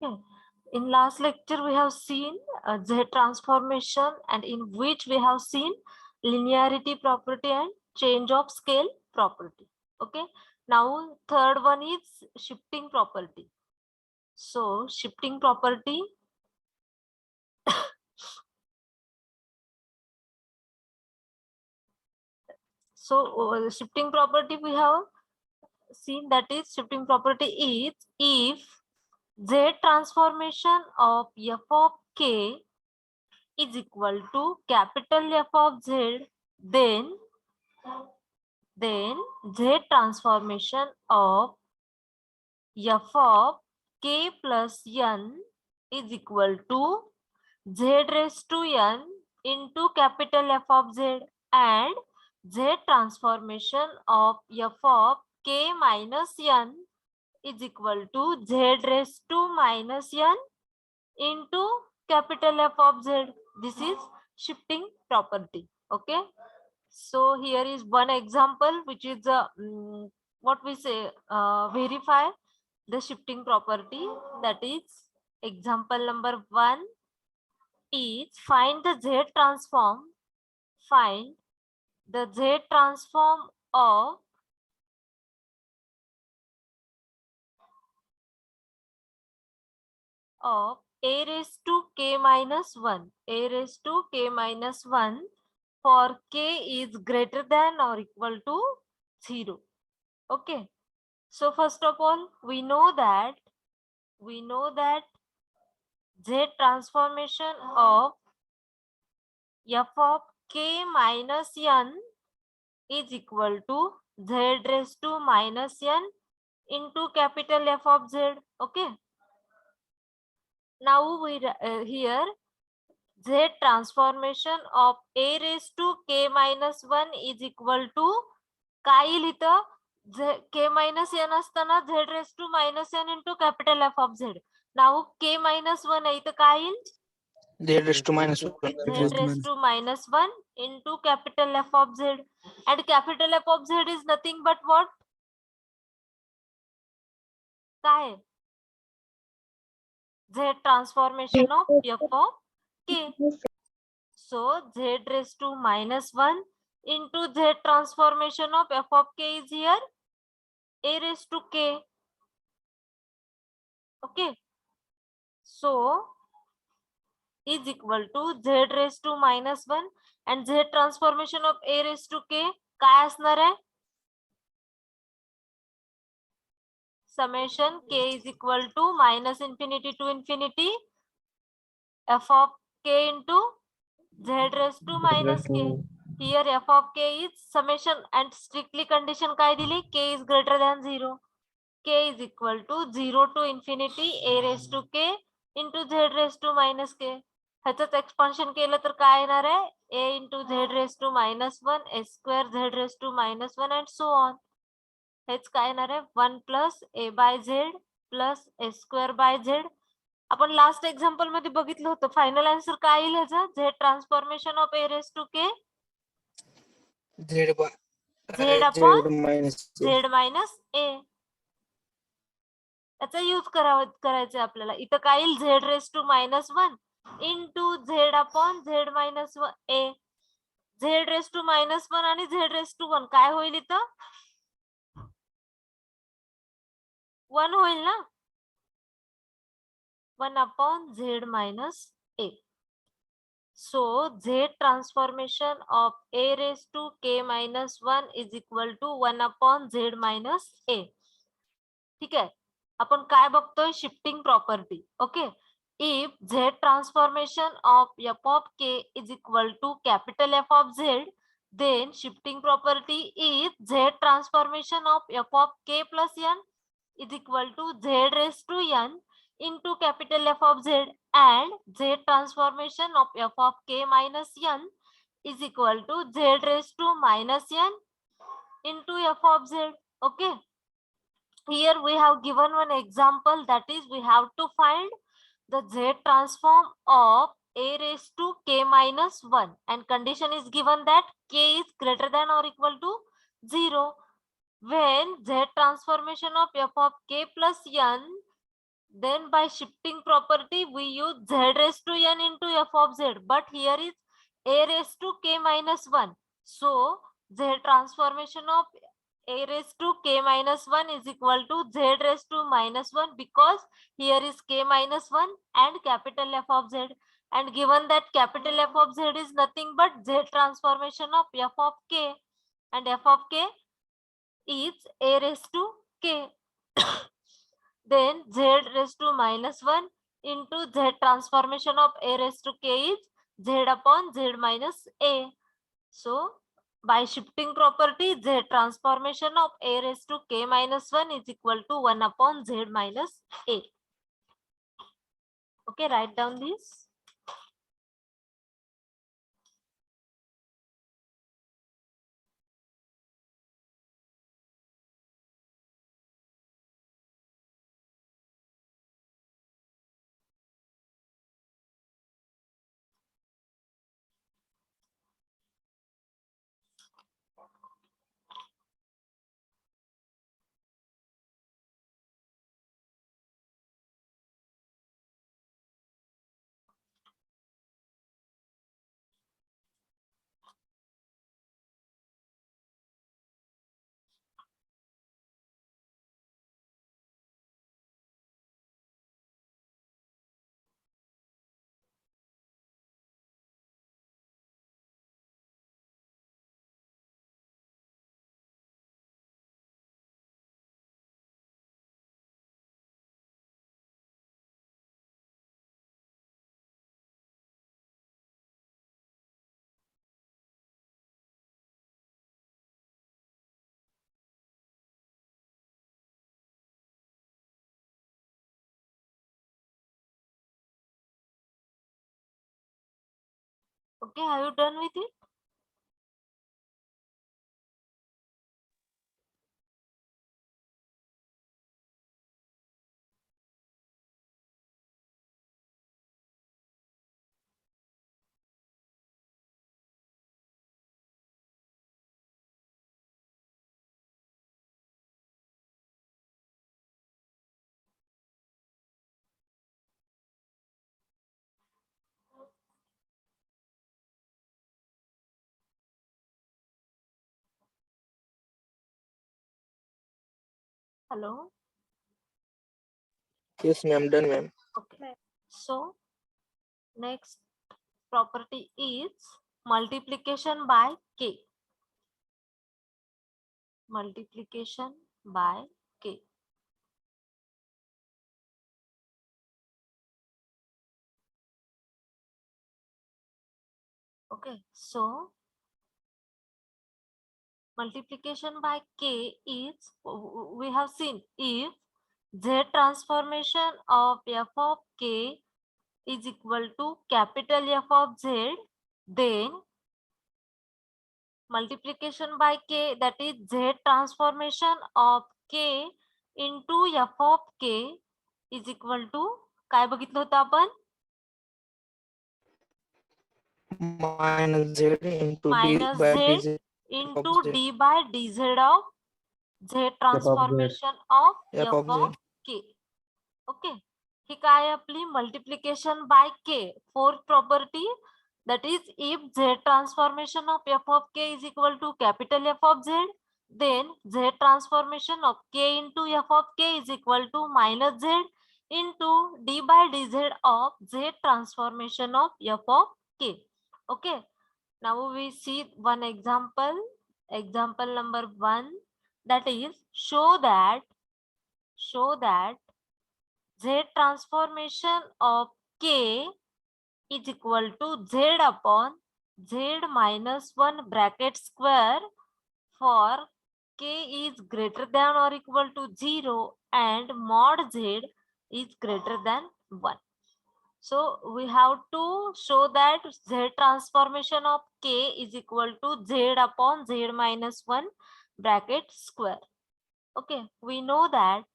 Okay. In last lecture, we have seen Z transformation, and in which we have seen linearity property and change of scale property. Okay. Now, third one is shifting property. So, shifting property. So, shifting property we have seen, that is shifting property is if Z transformation of f of k is equal to capital F of Z, then Z transformation of f of k plus n is equal to Z raised to n into capital F of Z, and Z transformation of f of k minus n is equal to Z raised to minus n into capital F of Z. This is shifting property. Okay. So here is one example, which is what we say, verify the shifting property. That is example number 1 is find the Z transform. Find the Z transform of a raised to k minus 1. A raised to k minus 1 for k is greater than or equal to 0. Okay. So first of all, we know that Z transformation of f of k minus n is equal to Z raised to minus n into capital F of Z. Okay. Now we here Z transformation of a raised to k minus 1 is equal to काय येईल इथं k minus n असताना Z raised to minus n into capital F of Z. Now k minus 1 आहे इथं काय येईल Z raised to minus 1. Z raised to minus 1 into capital F of Z, and capital F of Z is nothing but what? काय? Z transformation of f of k. So Z raised to minus 1 into Z transformation of f of k is here a raised to k. Okay. So is equal to Z raised to minus 1 and Z transformation of a raised to k काय असणार आहे? Summation k is equal to minus infinity to infinity f of k into Z raised to minus k. Here f of k is summation and strictly condition काय दिली? K is greater than 0. K is equal to 0 to infinity a raised to k into Z raised to minus k. ह्याचंच expansion केलं तर काय येणार आहे? A into Z raised to minus 1 s square Z raised to minus 1 and so on. हेच काय येणार आहे? 1 plus a by Z plus s square by Z. आपण लास्ट एक्झाम्पल मध्ये बघितलं होतं. फायनल आन्सर काय येईल ह्याचं? Z transformation of a raised to k Z Z upon minus Z minus a. याचा यूज करायचं आपल्याला. इथं काय येईल? Z raised to minus 1 into Z upon Z minus a. Z raised to minus 1 आणि Z raised to 1 काय होईल इथं? 1 होईल ना? 1 upon Z minus a. So Z transformation of a raised to k minus 1 is equal to 1 upon Z minus a. ठीक आहे. आपण काय बघतोय? Shifting property. Okay. If Z transformation of f of k is equal to capital F of Z, then shifting property is Z transformation of f of k plus n is equal to Z raised to n into capital F of Z, and Z transformation of f of k minus n is equal to Z raised to minus n into f of Z. Okay. Here we have given one example, that is we have to find the Z transform of a raised to k minus 1, and condition is given that k is greater than or equal to 0. When Z transformation of f of k plus n Then by shifting property, we use z raised to n into f of z. But here is a raised to k minus 1. So z transformation of a raised to k minus 1 is equal to z raised to minus 1, because here is k minus 1 and capital F of z. And given that capital F of z is nothing but z transformation of f of k, and f of k is a raised to k. Then z raised to minus 1 into z transformation of a raised to k is z upon z minus a. So by shifting property, z transformation of a raised to k minus 1 is equal to 1 upon z minus a. Okay, write down this. Okay, are you done with it? Hello. Yes, ma'am. Done, ma'am. Okay. So next property is multiplication by k. Multiplication by k. Okay, so multiplication by k is, we have seen, if z transformation of f of k is equal to capital F of z, then multiplication by k, that is z transformation of k into f of k is equal to, काय बघितलं होतं आपण? Minus z into d Minus by z dz of into z. d by dz of z transformation of F f of z. of k. Okay, ही काय आपली multiplication by k, fourth property, that is if z transformation of f of k is equal to capital F of z, then z transformation of k into f of k is equal to minus z into d by dz of z transformation of f of k. Okay, now we see one example. Example number 1, that is show that z transformation of k is equal to z upon z minus 1 bracket square for k is greater than or equal to 0 and mod z is greater than 1. So we have to show that z transformation of k is equal to z upon z minus 1 bracket square. Okay, we know that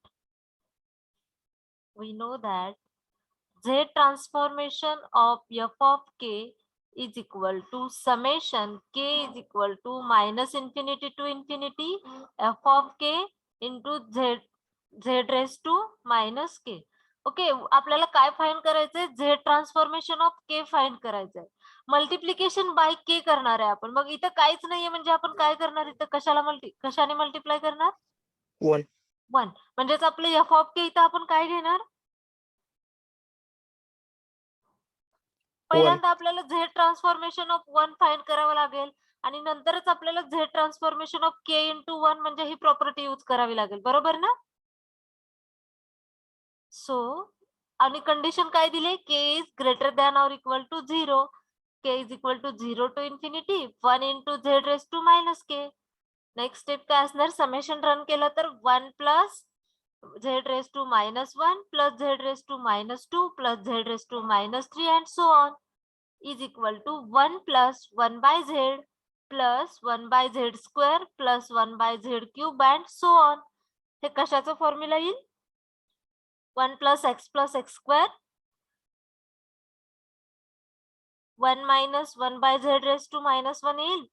z transformation of f of k is equal to summation k is equal to minus infinity to infinity f of k into z raised to minus k. Okay, आपल्याला काय find करायचंय? Z transformation of के find करायचंय. Multiplication bye के करणार आहे आपण. मग इथं काहीच नाहीये म्हणजे आपण काय करणार? इथं कशाने मल्टिप्लाय करणार? 1. 1. म्हणजेच आपलं एफ ऑफ के इथं आपण काय घेणार? पहिल्यांदा आपल्याला झेड ट्रान्सफॉर्मेशन ऑफ 1 फाइंड करावं लागेल आणि नंतरच आपल्याला z transformation of k into 1 म्हणजे ही प्रॉपर्टी यूज करावी लागेल. बरोबर ना? सो आणि कंडिशन काय दिले? K is greater than or equal to 0. K is equal to 0 to infinity 1 into Z raise to minus k. Next step काय असणार? समेशन रन केलं तर 1 plus z raise to -1 plus z raise to -2 plus z raise to -3 and so on is equal to 1 plus 1 by z plus 1 by Z square plus 1 by Z cube and so on. हे कशाचं formula येईल? 1 plus x square 1 minus 1 by Z raise to -1 येईल.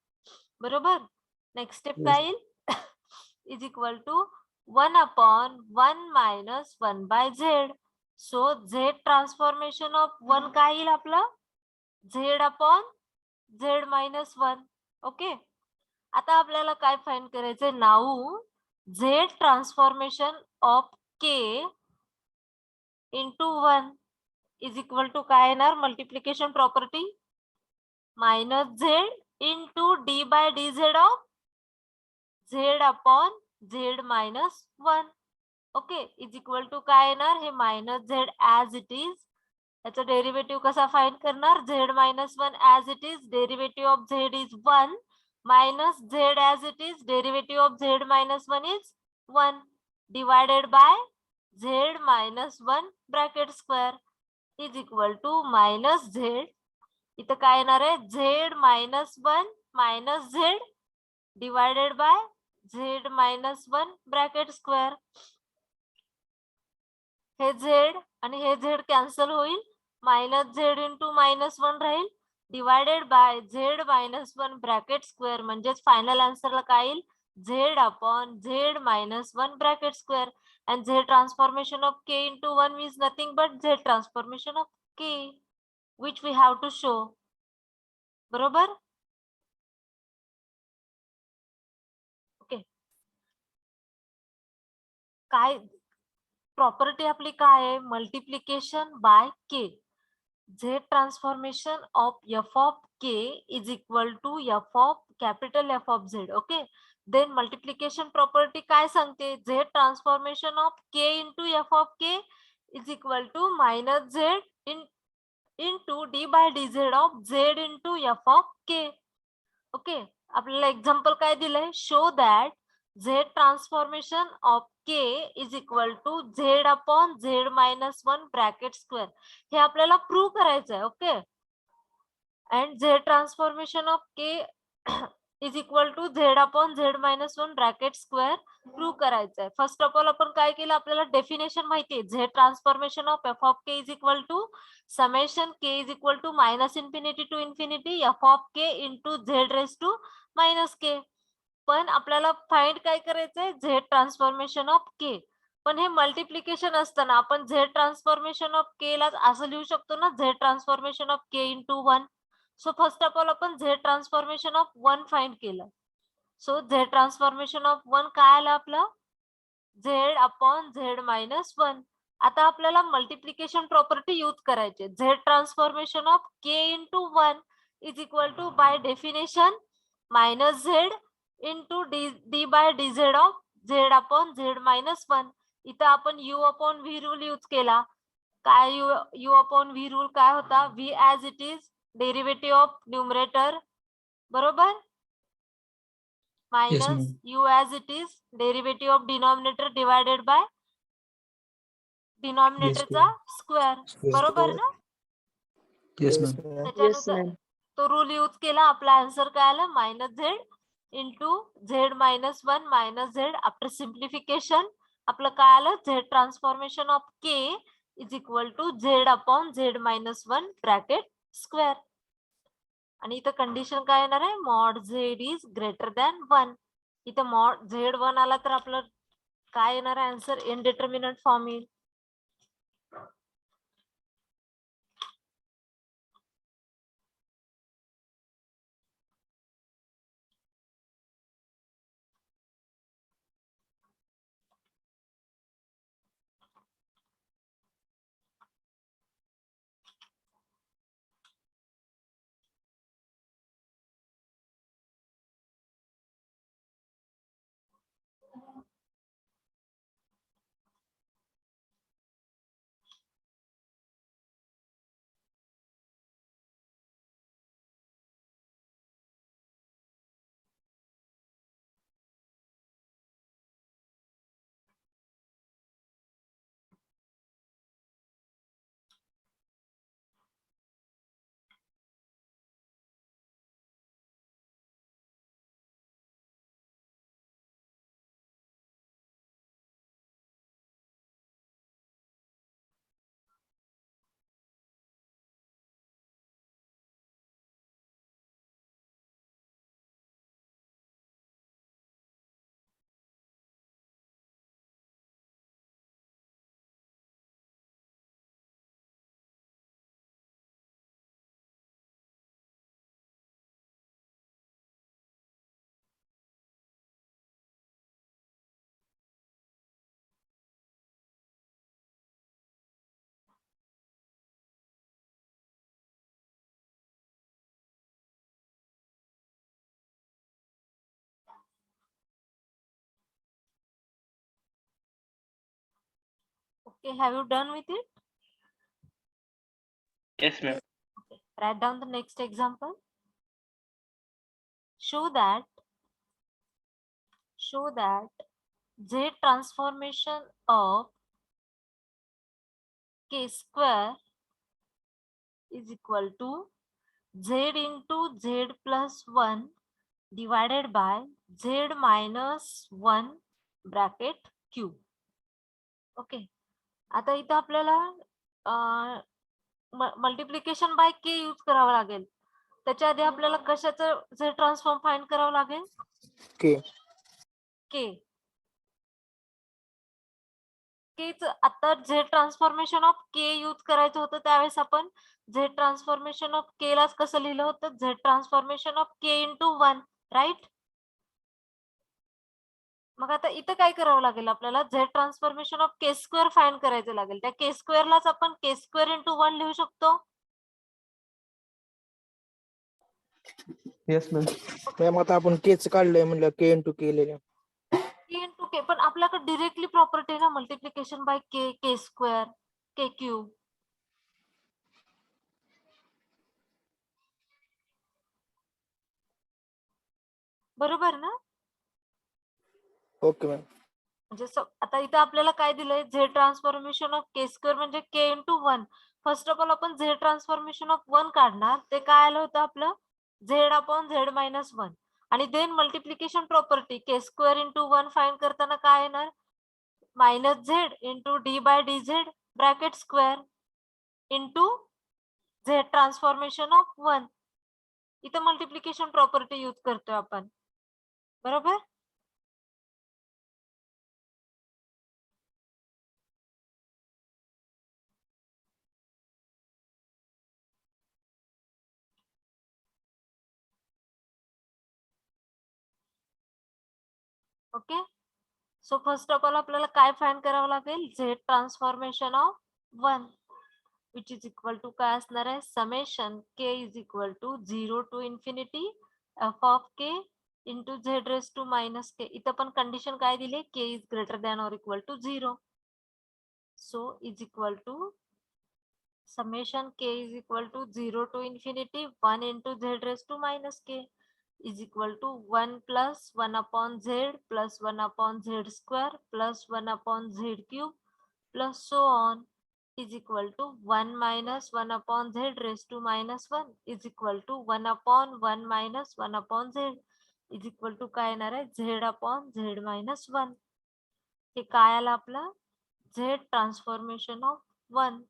बरोबर. Next step काय येईल? Is equal to 1 upon 1 minus 1 by z. So z transformation of 1 काय येईल आपलं? Z upon z -1. ओके, आता आपल्याला काय फाइंड करायचंय? Now z transformation of k into 1 is equal to काय येणार? Multiplication property minus z into d by d z of z upon z -1. Okay, is equal to काय येणार? हे minus z as it is. याचा derivative कसा find करणार? Z -1 as it is, derivative of z is 1 minus z as it is, derivative of z -1 is 1 divided by z -1 bracket square is equal to minus z. इथं काय येणार आहे? Z -1 minus z divided by z -1 bracket square. हे z आणि हे z cancel होईल. Minus z into -1 राहील divided by z -1 bracket square. म्हणजेच फायनल आन्सरला काय येईल? Z upon z -1 bracket square. and z transformation of k into 1 means nothing but z transformation of k which we have to show. बरोबर. Okay, काय property आपली काय आहे? Multiplication bye के. z transformation of f of k is equal to f of capital F of z. Okay, then multiplication property काय सांगते? z transformation of k into f of k is equal to minus z into d by dz of z into f of k. Okay, आपल्याला example काय दिलंय? Show that z transformation of k is equal to z upon z -1 bracket square. हे आपल्याला prove करायचं आहे. Okay, and z transformation of k is equal to z upon z -1 bracket square prove करायचं आहे. First of all आपण काय केलं? आपल्याला डेफिनेशन माहिती आहे. z transformation of f of k is equal to summation k is equal to -infinity to infinity f of k into z raise to -k. पण आपल्याला फाइंड काय करायचंय? झेड ट्रान्सफॉर्मेशन ऑफ के. पण हे मल्टिप्लिकेशन असताना आपण झेड ट्रान्सफॉर्मेशन ऑफ के ला असं लिहू शकतो ना, z transformation of k into 1. So first of all आपण झेड ट्रान्सफॉर्मेशन ऑफ 1 फाइंड केलं. सो झेड ट्रान्सफॉर्मेशन ऑफ 1 काय आलं आपलं? Z upon z -1. आता आपल्याला मल्टिप्लिकेशन प्रॉपर्टी यूज करायची. Z transformation of k into 1 is equal to by definition minus z into d by d z of z upon z -1. इथं आपण u upon v rule use केला. काय u upon v rule काय होता? V as it is, derivative of numerator, बरोबर, minus u as it is, derivative of denominator divided by डिनॉमिनेटरचा square. बरोबर ना? त्याच्यानुसार तो रूल यूज केला. आपला आन्सर काय आला? Minus z into z -1 minus z. After simplification आपलं काय आलं? Z transformation of k is equal to z upon z -1 bracket square. आणि इथं कंडिशन काय येणार आहे? Mod z is greater than 1. इथं मॉड झेड 1 आला तर आपलं काय येणार आहे आन्सर? इनडिटर्मिनंट फॉर्म येईल. Okay, have you done with it? Yes, ma'am. Okay. Write down the next example. Show that Z transformation of K square is equal to Z into Z plus 1 divided by Z minus 1 bracket Q. Okay, आता इथं आपल्याला multiplication bye के use करावं लागेल. त्याच्या आधी आपल्याला कशाचं झेड ट्रान्सफॉर्म फाइंड करावं लागेल? के. केच आता झेड ट्रान्सफॉर्मेशन ऑफ के यूज करायचं होतं, त्यावेळेस आपण झेड ट्रान्सफॉर्मेशन ऑफ के लाच कसं लिहिलं होतं? Z transformation of k into 1, right? मग आता इथं काय करावं लागेल आपल्याला? Z transformation of k square find करायचं लागेल. त्या के स्क्वेअरलाच आपण के स्क्वेअर इंटू 1 लिहू शकतो. Yes, ma'am. मॅम आता आपण केच काढलंय म्हणलं के इंटू के लिहिलं. के इंटू के, पण आपल्याकडे डिरेक्टली प्रॉपर्टी आहे ना मल्टिप्लिकेशन बाय के, के स्क्वेअर, के क्यूब. बरोबर ना? Okay ma'am. म्हणजे आता इथं आपल्याला काय दिलंय? Z transformation of k square म्हणजे k into 1. First of all आपण झेड ट्रान्सफॉर्मेशन ऑफ 1 काढणार. ते काय आलं होतं आपलं? Z upon z minus 1. आणि then multiplication property k square into 1 find करताना काय येणार? Minus z into d by d z bracket square into z transformation of 1. इथं मल्टिप्लिकेशन प्रॉपर्टी यूज करतोय आपण. बरोबर? Okay, so first of all आपल्याला काय फाइंड करावं लागेल? Z transformation of 1 which is equal to काय असणार आहे? Summation k is equal to 0 to infinity f of k into Z raise to minus k. इथं पण कंडिशन काय दिली? K is greater than or equal to 0. So is equal to summation k is equal to 0 to infinity 1 into z raised to minus k is equal to 1 plus 1 upon z plus 1 upon z square plus 1 upon z cube plus so on is equal to 1 minus 1 upon z raised to minus 1 is equal to 1 upon 1 minus 1 upon z is equal to काय येणार आहे? z upon z minus 1. हे काय आलं आपलं? z transformation of 1.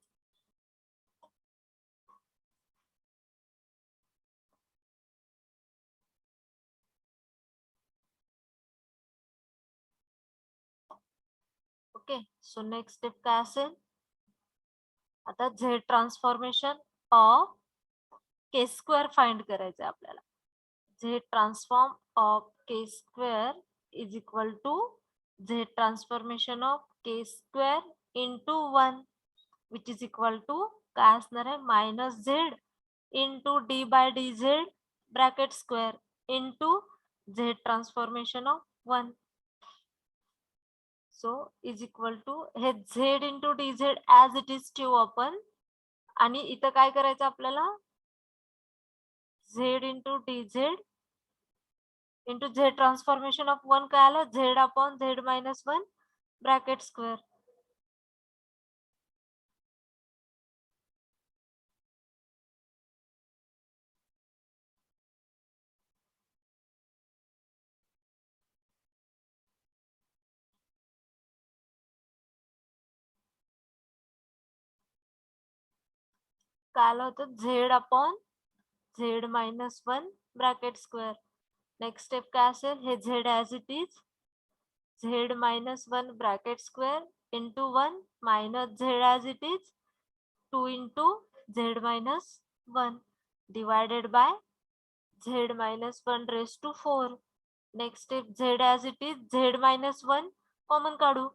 Okay, so next step काय असेल? आता z transformation of k square find करायचं आहे आपल्याला. Z transform of k square is equal to z transformation of k square into 1 which is equal to काय असणार आहे? Minus z into d by d z bracket square into z transformation of 1. So is equal to हे z into d z as it is ठेवू आपण. आणि इथं काय करायचं आपल्याला? Z into d z into z transformation of 1 काय आलं? Z upon z minus 1 bracket square. काय आलं होतं? Z upon z minus 1 bracket square. Next step काय असेल? हे z as it is z minus 1 bracket square into 1 minus z as it is 2 into z minus 1 divided by z minus 1 raise to 4. Next step z as it is z minus 1 common काढू.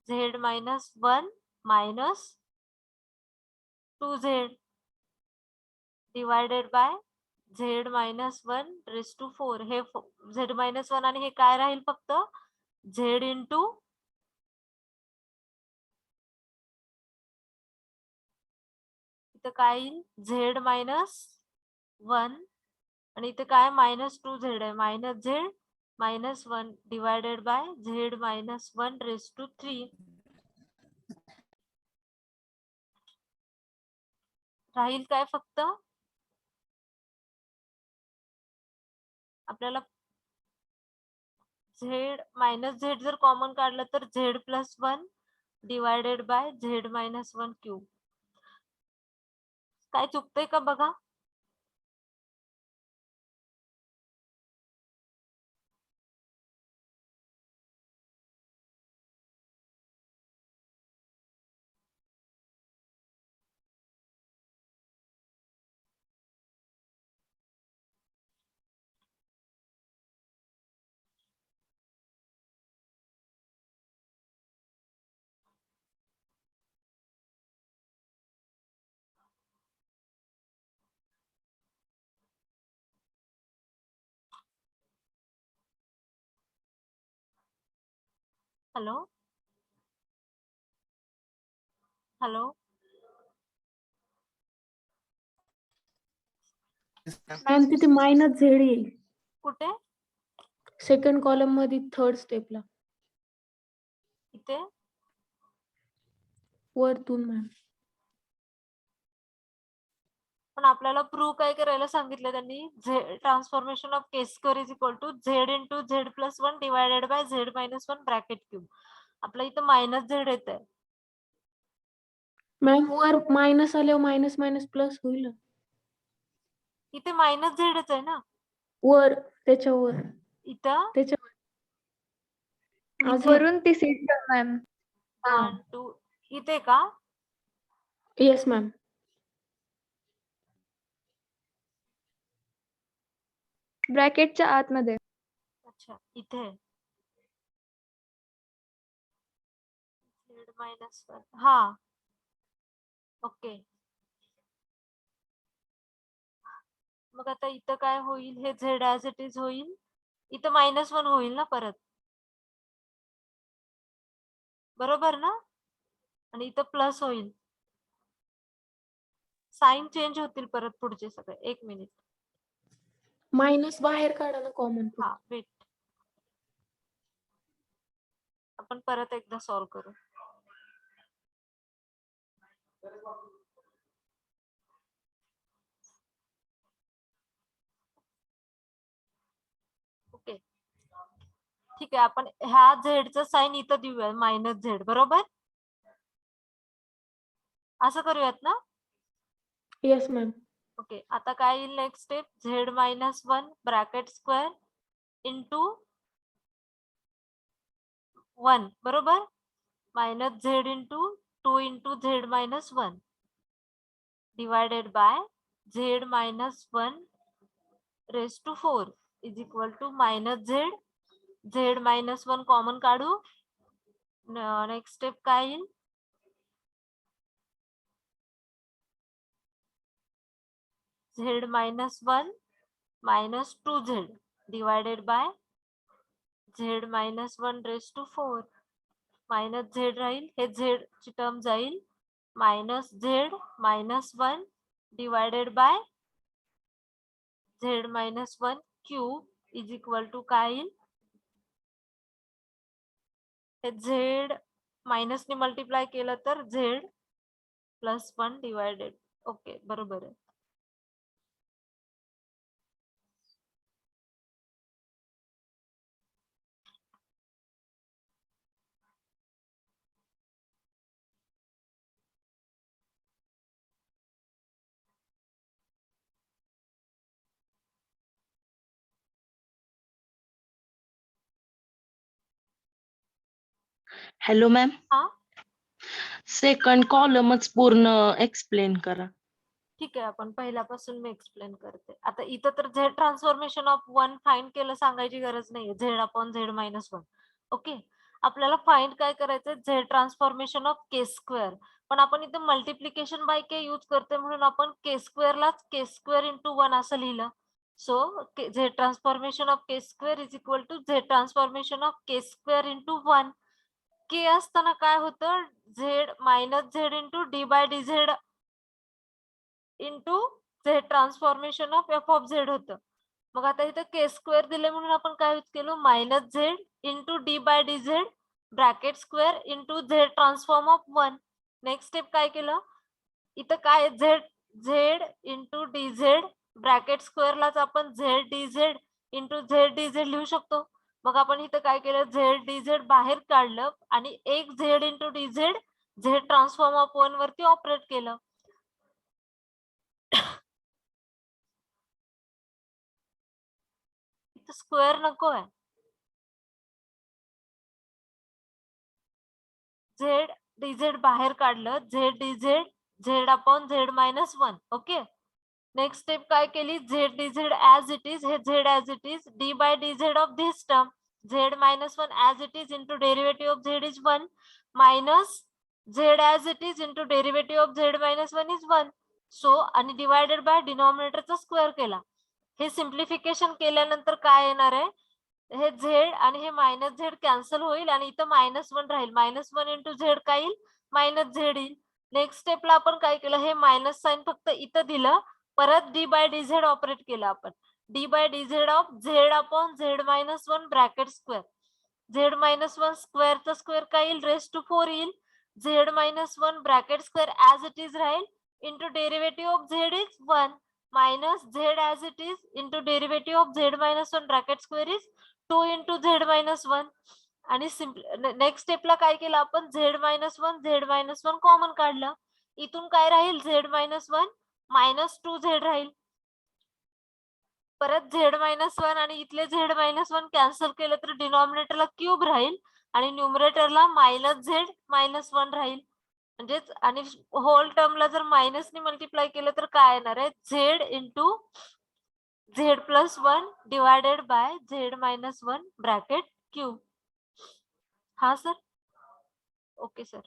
Z minus 1 minus 2z divided by z minus 1 raise to 4. हे z minus 1 आणि हे काय राहील? फक्त Z into इथं काय येईल z minus 1 आणि इथे काय -2z आहे -z -1 divided by z-1 raise to 3 राहील काय फक्त आपल्याला z जर कॉमन काढलं तर z+1 divided by z-1 cube. काय चुकतंय का बघा. हॅलो हॅलो मॅम तिथे -z येईल कुठे सेकंड कॉलम मध्ये थर्ड स्टेपला इथे वरतून मॅम. पण आपल्याला प्रूव्ह काय करायला सांगितलं त्यांनी transformation of k square is equal to z into z+1 divided by z-1 bracket cube. आपल्या इथं -z येत आहे. मॅम वर मायनस आल्यावर मायनस मायनस प्लस होईल इथे -z आहे ना वर त्याच्यावर इथं त्याच्यावर अजून वरून ती सीट मॅम 1 2 इथे का येस मॅम. ब्रॅकेटच्या आतमध्ये. अच्छा इथे z-1 हा ओके. मग आता इथं काय होईल हे झेड ऍज इट इज होईल इथं -1 होईल ना परत बरोबर ना आणि इथं प्लस होईल साइन चेंज होतील परत पुढचे सगळे. 1 मिनिट मायनस बाहेर काढा ना कॉमन. हा वेट आपण परत एकदा सॉल्व करू. ओके ठीक आहे आपण ह्या झेडचं साइन इथं देऊया -z बरोबर असं करूयात ना. Yes ma'am. ओके आता काय येईल next step z-1 bracket square into 1 बरोबर -z into 2 into z-1 divided by z-1 raise to 4 is equal to -z z-1 common काढू. नेक्स्ट स्टेप काय येईल z-1 -2z divided by z-1 raise to 4 -z राहील हे z ची term जाईल -z-1 divided by z-1 cube is equal to काय येईल हे z मायनसने multiply केलं तर z+1 डिवायडेड. ओके बरोबर आहे. हॅलो मॅम हा सेकंड कॉलमच पूर्ण एक्सप्लेन करा. ठीक आहे आपण पहिल्यापासून मी एक्सप्लेन करते. आता इथं तर झेड ट्रान्सफॉर्मेशन ऑफ 1 फाइंड केलं सांगायची गरज नाहीये z/z-1. ओके आपल्याला फाइंड काय करायचंय Z transformation of k square. पण आपण इथे मल्टिप्लिकेशन बाय के यूज करते म्हणून आपण के स्क्वेअरलाच के स्क्वेअर इंटू 1 असं लिहिलं. So z transformation of k square is equal to z transformation of k square into 1. K असताना काय होतं z -z into d/dz into z transformation of f of z होतं. मग आता इथं के स्क्वेअर दिले म्हणून आपण काय यूज केलो, minus z into d by d z bracket square into z transform of 1. Next step काय केलं, इथं काय z z into d z bracket स्क्वेअरलाच आपण z d z into z d z लिहू शकतो. मग आपण इथं काय केलं, झेड डी झेड बाहेर काढलं आणि एक Z into d z Z transform of 1 वरती ऑपरेट केलं. इथं स्क्वेअर नको आहे, झेड डी झेड बाहेर काढलं, z d z z upon z minus 1. Okay, next step काय केली, z d z as it is, हे z as it is, d by d z of this term z minus 1 as it is into derivative of z is 1 minus z as it is into derivative of z minus 1 is 1. So आणि divided by डिनॉमिनेटरचा square केला. हे simplification केल्यानंतर काय येणार आहे, हे z आणि हे minus Z cancel होईल आणि इथं -1 राहील. -1 इंटू झेड काय येईल, मायनस झेड येईल. नेक्स्ट स्टेपला आपण काय केलं, हे मायनस साइन फक्त इथं दिलं, परत d by d z operate केलं आपण. D by d z of z upon z minus 1 bracket square, z minus 1 स्क्वेअरचा स्क्वेअर काय येईल, रेस टू 4 येईल. Z minus 1 bracket square as it is राहील into derivative of z is 1 minus z as it is into derivative of z minus 1 bracket square is 2 into z minus 1. आणि next स्टेपला काय केलं आपण, Z minus 1 common काढलं. इथून काय राहील, Z minus 1 minus 2 Z राहील. परत झेड मायनस 1 आणि इथले झेड मायनस 1 कॅन्सल केलं तर डिनॉमिनेटरला क्यूब राहील आणि न्यूमरेटरला मायनस झेड मायनस 1 राहील. म्हणजेच आणि होल टर्मला जर मायनसने मल्टिप्लाय केलं तर काय येणार आहे, Z into Z plus 1 divided by z minus 1 bracket cube. हा सर, ओके सर.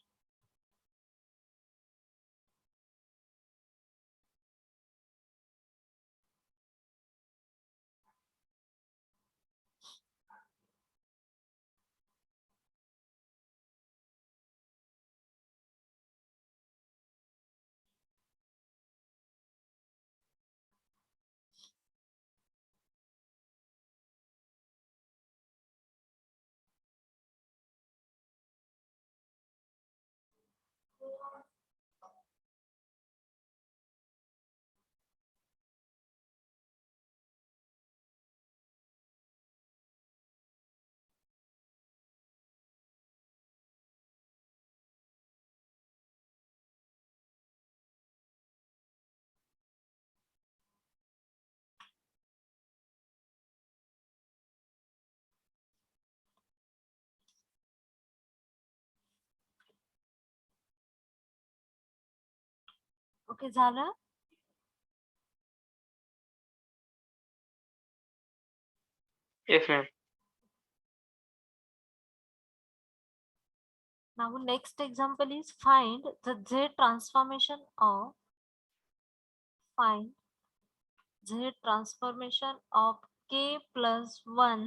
ओके झालं. Yes, ma'am. Now next example is find the Z transformation of k plus 1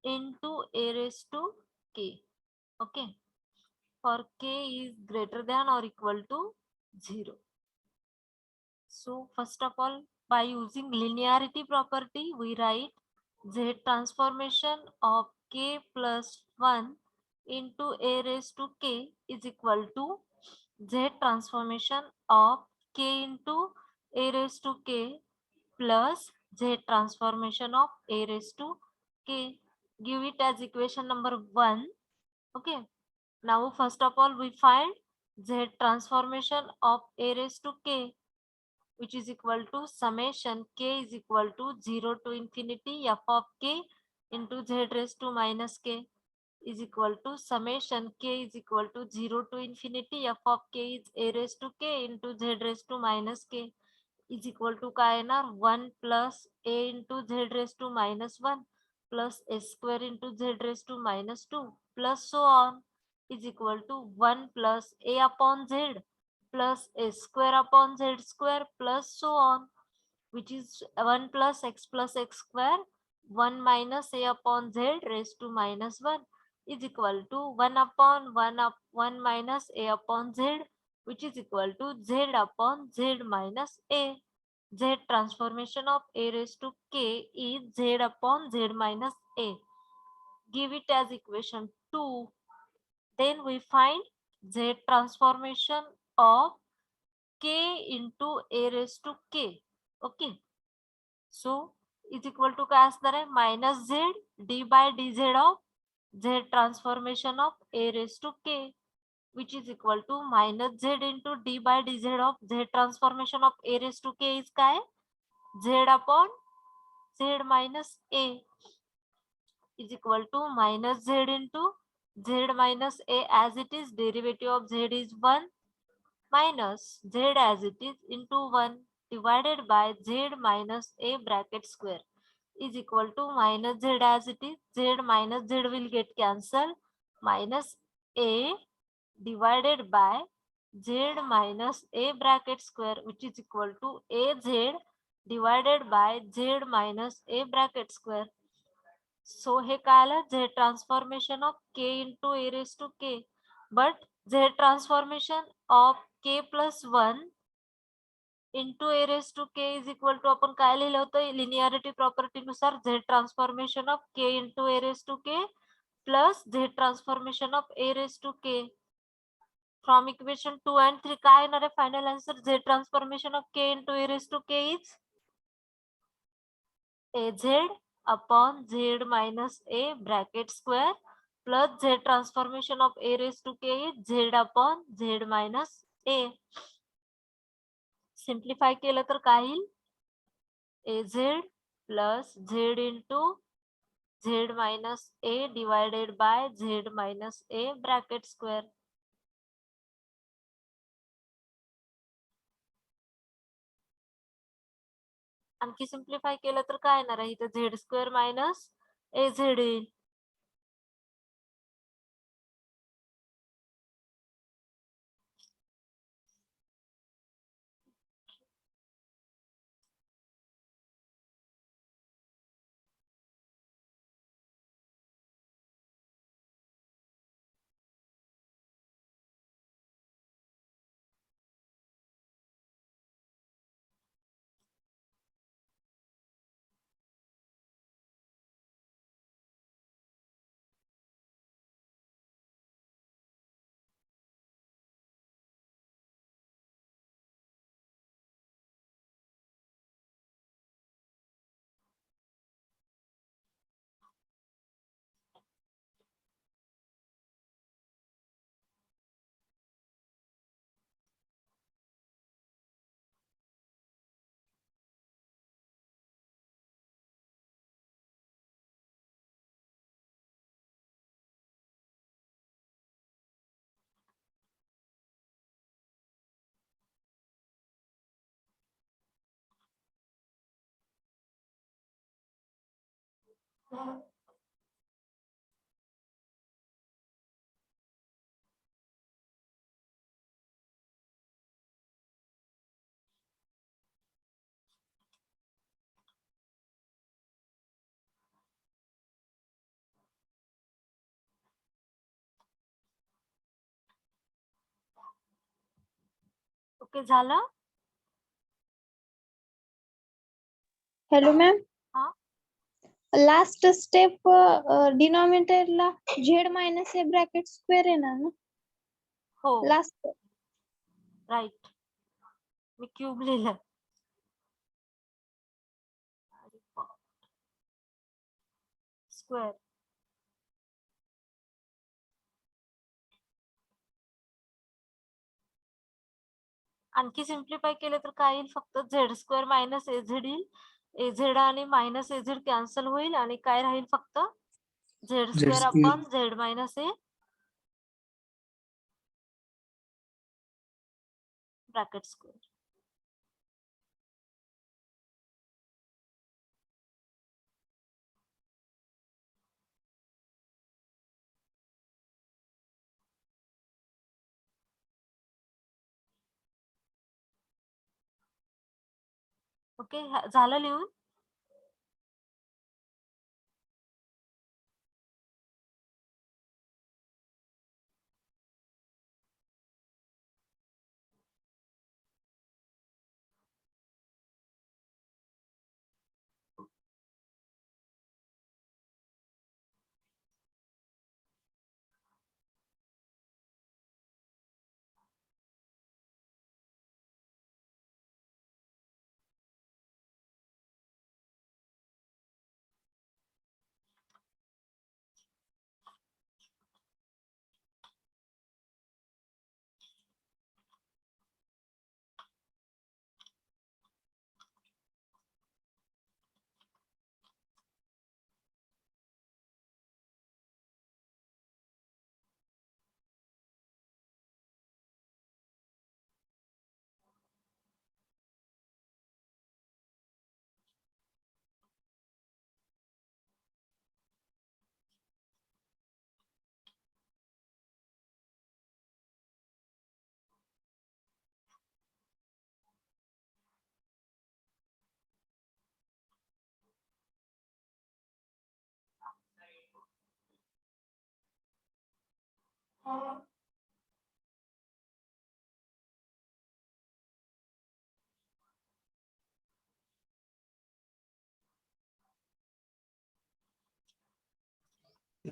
into a raised to k. Okay, for k is greater than or equal to 0. So first of all, by using linearity property, we write Z transformation of k plus 1 into a raised to k is equal to Z transformation of k into a raised to k plus Z transformation of a raised to k. Give it as equation number 1. Okay. Now first of all, we find Z transformation of a raised to k, which is equal to summation k is equal to 0 to infinity f of k into z raised to minus k is equal to summation k is equal to 0 to infinity f of k is a raised to k into z raised to minus k is equal to काय येणार 1 plus a into z raised to minus 1 plus a square into z raised to minus 2 plus so on is equal to 1 plus a upon z plus a square upon z square plus so on, which is 1 plus x square 1 minus a upon z raised to minus 1 is equal to 1 upon 1 minus a upon z, which is equal to z upon z minus a. Z transformation of a raised to k is z upon z minus a. Give it as equation 2. Then we find z transformation of k into a raised to k. Okay. So is equal to काय असणार आहे minus z d by dz of z transformation of a raised to k, which is equal to minus z into d by dz of z transformation of a raised to k is काय z upon z minus a is equal to minus z into z minus a as it is derivative of z is 1 minus z as it is into 1 divided by z minus a bracket square is equal to minus z as it is, z minus z will get cancelled, minus a divided by z minus a bracket square, which is equal to az divided by z minus a bracket square. So हे काय आलं z transformation of k into a raised to k, but z transformation of k plus 1 into a raised to k is equal to आपण काय लिहिलं होतं linearity property नुसार z transformation of k into a raised to k plus z transformation of a raised to k. From equation 2 and 3 काय येणार आहे final answer z transformation of k into a raised to k is az upon z minus a bracket square plus z transformation of a raised to k is z upon z minus a. Simplify केलं तर काय येईल az plus z into z minus a divided by z minus a bracket square. आणखी simplify केलं तर काय येणार आहे इथे Z square minus a Z येईल. ओके झालं. हॅलो मॅम हा. Last step डिनॉमिनेटरला Z minus a bracket square येणार ना हो लास्ट. राईट. मी क्यूब लिहिलं. स्क्वेअर. आणखी सिम्प्लिफाय केलं तर काय येईल फक्त z square minus a Z येईल. ए झेड आणि मायनस ए झेड कॅन्सल होईल आणि काय राहील फक्त z square upon z minus a bracket square. Okay झालं लिहून.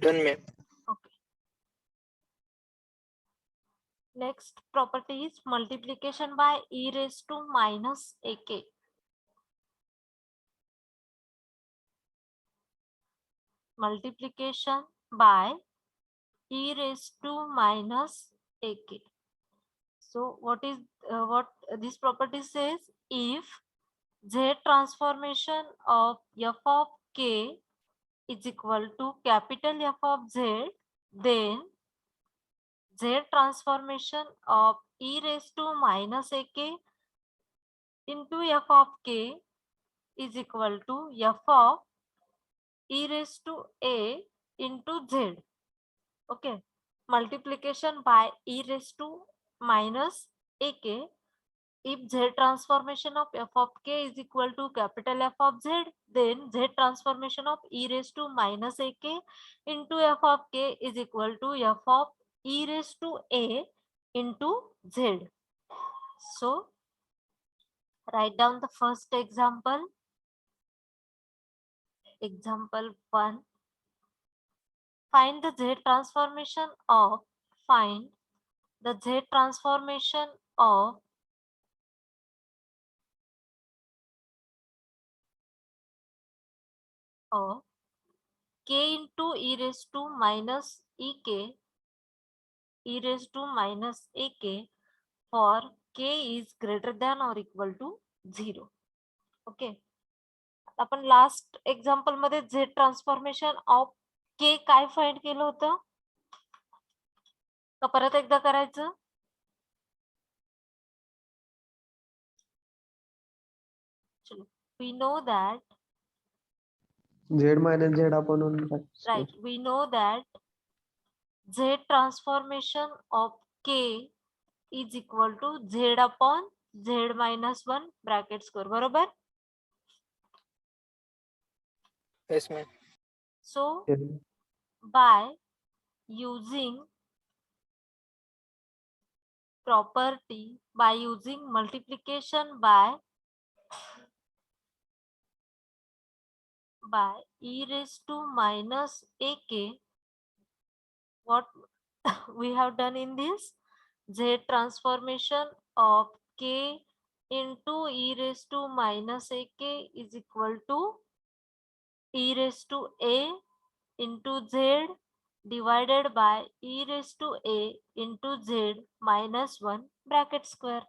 Done ma'am. Okay. Next property is multiplication by e raised to minus ak. Multiplication by e raised to minus ak. So what is what this property says? If z transformation of f of k is equal to capital F of z, then z transformation of e raised to minus ak into f of k is equal to f of e raised to a into z. Okay, multiplication by e raised to minus ak. If z transformation of f of k is equal to capital F of z, then z transformation of e raised to minus ak into f of k is equal to f of e raised to a into z. So write down the first example. Example 1. Find the z transformation of of k into e raised to minus ek for k is greater than or equal to 0. Okay. आपण last example मध्ये z transformation of k काय find केलं होतं का परत एकदा करायचं? चलो, we know that z minus z upon 1 bracket square. right, we know that z transformation of k is equal to z upon z minus 1 bracket square. बरोबर? Yes ma'am. So Yes. by using property, by using multiplication by e raised to minus ak, what we have done in this, z transformation of k into e raised to minus ak is equal to e raised to a into z divided by e raised to a into z minus 1 bracket square.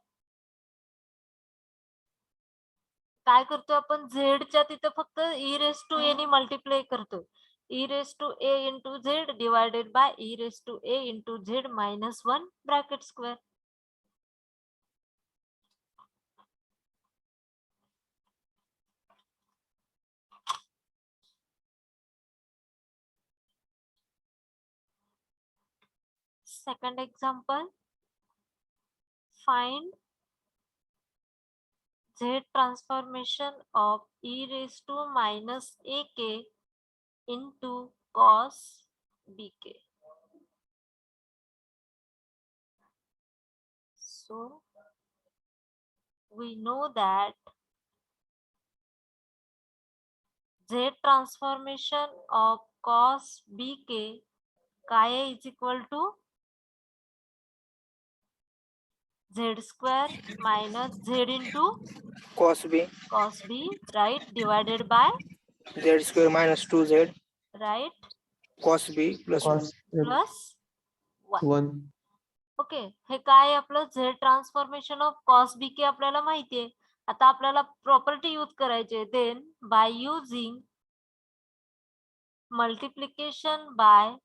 काय करतोय आपण z च्या तिथे फक्त e raised to a ने multiply करतोय. e raised to a into z divided by e raised to a into z minus 1 bracket square. Second example, find z transformation of e raised to minus ak into cos bk. So we know that z transformation of cos bk काय आहे is equal to z square minus z into cos b cos b, right, divided by, z square minus 2z right, cos b plus Cos plus 1. 1. Okay, हे काय आहे आपलं z transformation of cos bk आपल्याला माहिती आहे. आता आपल्याला property use करायची आहे. Then by using multiplication by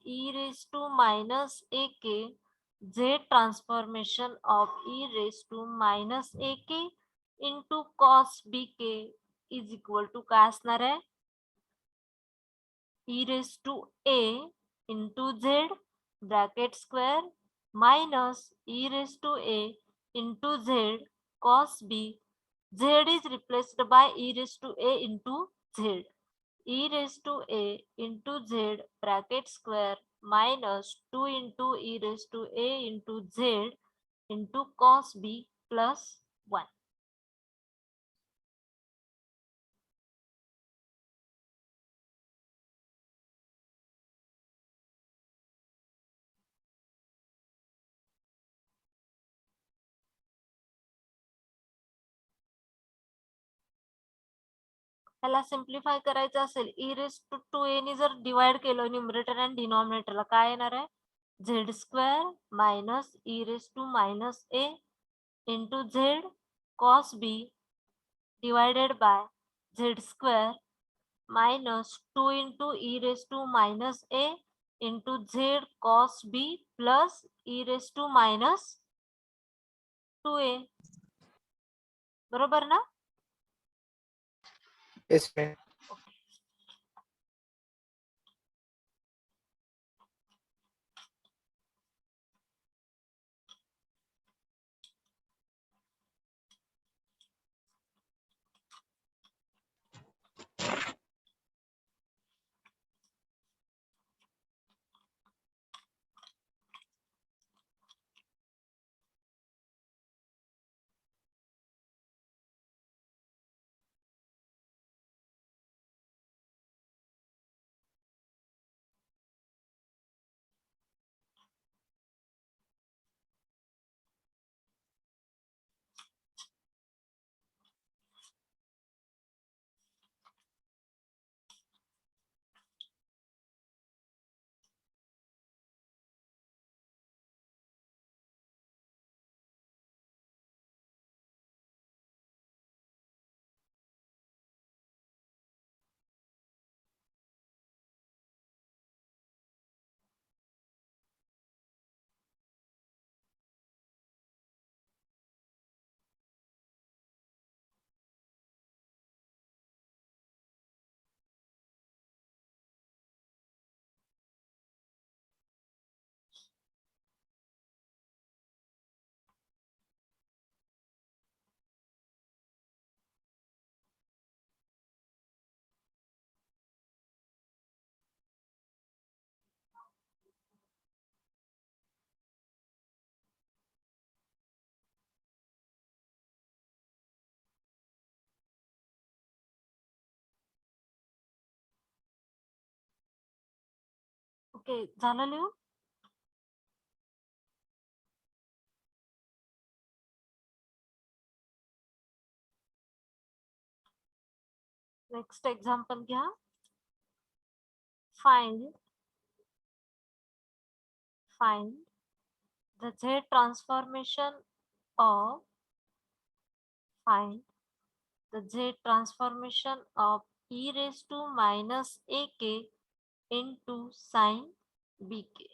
e raised to minus ak, z transformation of e raised to minus ak into cos bk is equal to काय असणार आहे? e raised to a into z bracket square minus e raised to a into z cos b. Z is replaced by e raised to a into z. e raised to a into z bracket square minus 2 into e raised to a into z into cos b plus 1. ह्याला simplify करायचं असेल e raised to 2a ने जर divide केलं numerator आणि डिनॉमिनेटरला काय येणार आहे z square minus e raised to minus a into z cos b divided by z square minus 2 into e raised to minus a into z cos b plus e raised to minus 2a. बरोबर ना? Yes, ma'am. Okay, झालं लिहून? Next example घ्या. Find the z transformation of e raised to minus ak into sin bk.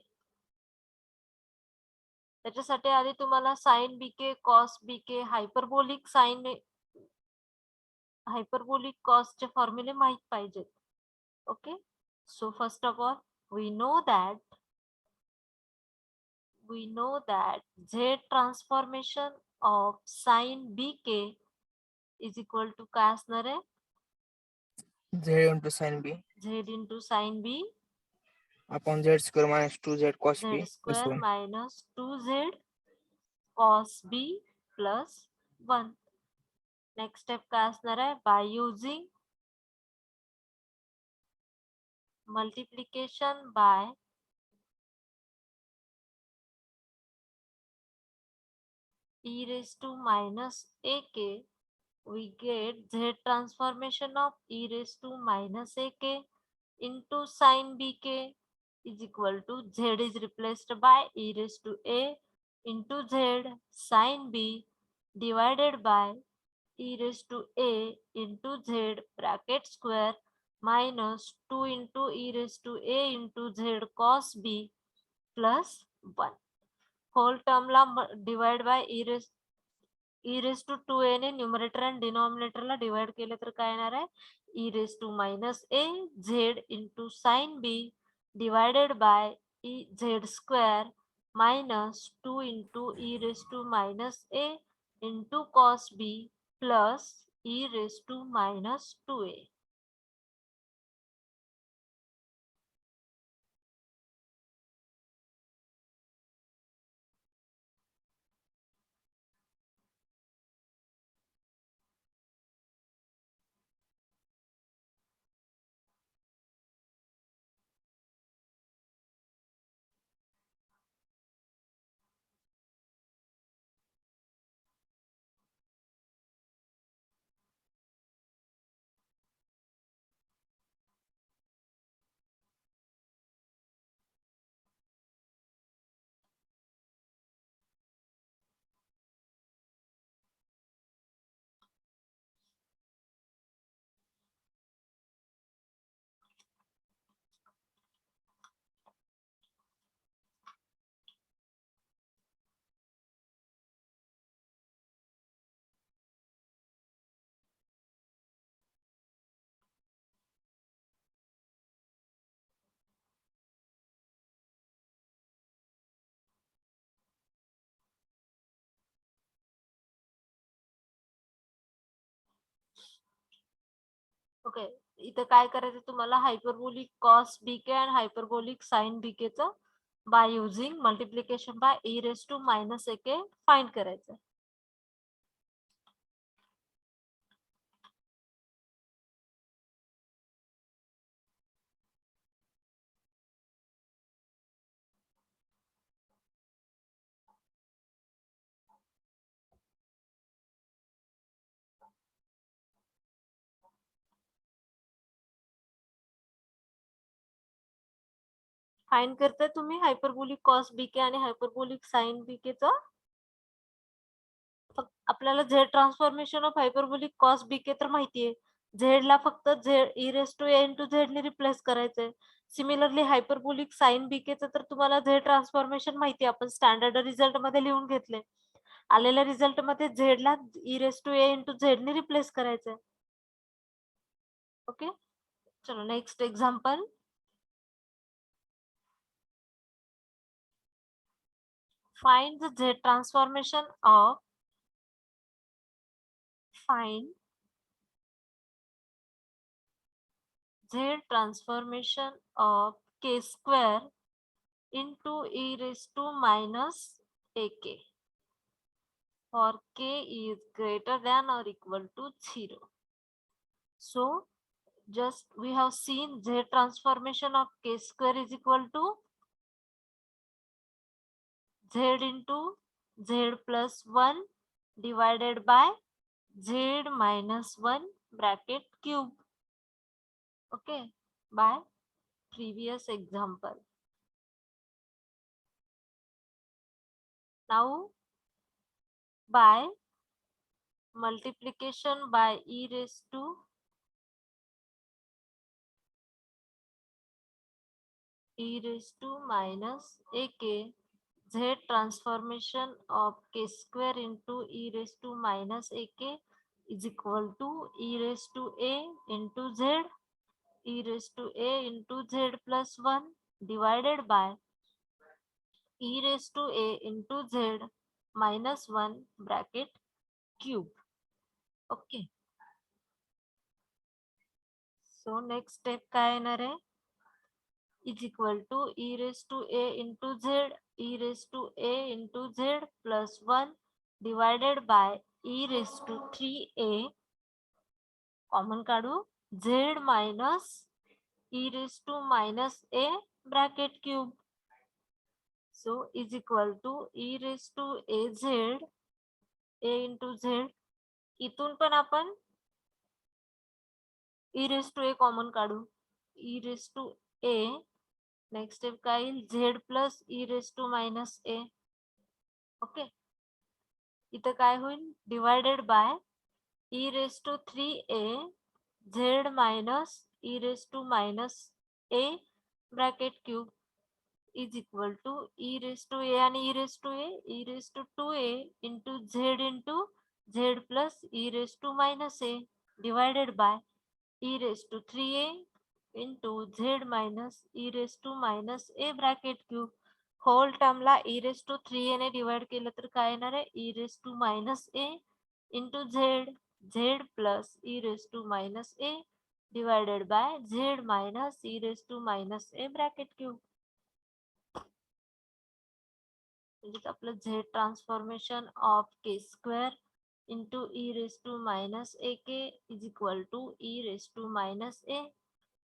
त्याच्यासाठी आधी तुम्हाला sin bk cos bk hyperbolic cos चे फॉर्म्युले माहित पाहिजेत. Okay, so first of all we know that z transformation of sin bk is equal to काय असणार आहे Z into sin B z into sin b upon Z square minus 2Z cos z B plus square 1. minus 2z cos b plus 1. Next step काय असणार आहे by using multiplication by e raised to minus ak, we get z transformation of e raised to minus ak into sin bk is equal to z is replaced by e raised to a into z sin b divided by e raised to a into z bracket square minus 2 into e raised to a into z cos b plus 1. Whole टर्मला divide by e raised to 2a ने numerator आणि डिनॉमिनेटरला divide केले तर काय येणार आहे e raised to minus a z into sin b divided by e z square minus 2 into e raised to minus a into cos b plus e raised to minus 2a. Okay, इथं काय करायचं तुम्हाला hyperbolic cos b k आणि hyperbolic sine बीकेचं by using multiplication by e raise to minus a find करायचं. Find करताय तुम्ही hyperbolic cos b k आणि हायपरबोलिक साइन बीकेचं. आपल्याला z transformation of hyperbolic cos b k तर माहितीये. झेड ला फक्त z e raise to a into z ने रिप्लेस करायचंय. सिमिलरली हायपरबोलिक साइन बीकेचं तर तुम्हाला झेड ट्रान्सफॉर्मेशन माहिती आपण स्टँडर्ड रिझल्ट मध्ये लिहून घेतले. आलेल्या रिझल्ट मध्ये झेड ला e raise to a into z ने रिप्लेस करायचंय. ओके, चलो next example. Find the Z transformation of K square into e raised to minus AK for K is greater than or equal to 0. So just we have seen Z transformation of K square is equal to Z into Z plus 1 divided by Z minus 1 bracket cube. Okay, by previous example. Now by multiplication by e raised to minus AK, Z transformation of K square into e raised to minus AK is equal to e raised to A into Z, e raised to A into Z plus 1 divided by e raised to A into Z minus 1 bracket cube. Okay. So next step काय येणार आहे? is equal to e raised to A into Z, e raised to A into Z plus 1 divided by e raised to 3A, common काढू, Z minus e raised to minus A bracket cube. So is equal to e raised to AZ, A into Z. इथून पण आपण e raised to A common काढू, e raised to A. Next step काय येईल? Z plus e raised to minus A. Okay, इथं काय होईल? Divided by e raised to 3A Z minus e raised to minus A bracket cube is equal to e raised to A आणि e raised to A, e raised to 2A into Z plus e raised to minus A divided by e raised to 3A into Z minus e raised to minus A bracket cube. Whole टर्मला e raised to 3A ने divide केलं तर काय येणार आहे? e raised to minus A into Z plus e raised to minus A divided by Z minus e raised to minus A bracket cube. म्हणजे आपलं Z transformation of K square into e raised to minus AK is equal to e raised to minus A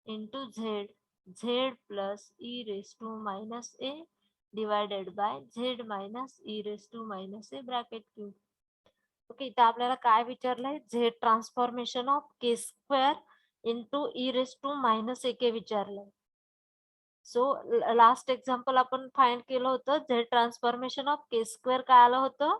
into Z plus e raised to minus A divided by Z minus e raised to minus A bracket cube. Okay, इथे आपल्याला काय विचारलंय? Z transformation of K square into e raised to minus AK विचारलंय. So last example आपण find केलं होतं Z transformation of K square काय आलं होतं?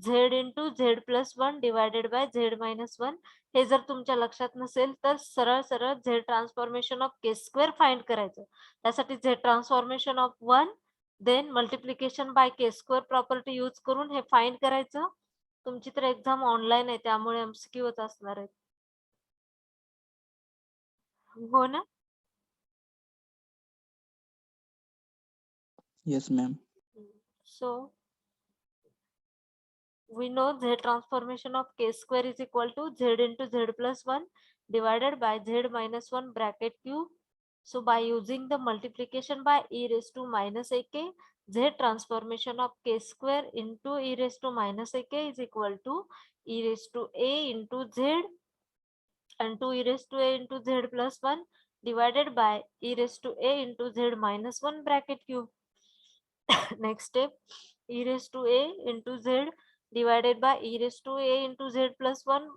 Z into Z plus 1 divided by Z minus 1. हे जर तुमच्या लक्षात नसेल तर सरळ सरळ Z transformation of K square find करायचं. त्यासाठी Z transformation of 1 then multiplication by K square property use करून हे फाइंड करायचं. तुमची तर एक्झाम ऑनलाईन आहे त्यामुळे MCQ च असणार आहे. हो ना? Yes, ma'am. So we know Z transformation of K square is equal to Z into Z plus 1 divided by z minus 1 bracket cube. So by using the multiplication by e raised to minus ak, z transformation of k square into e raised to minus ak is equal to e raised to a into z and 2 e raised to a into z plus 1 divided by e raised to a into z minus 1 bracket cube. Next step, e raised to a into z divided by e raised to a into z plus 1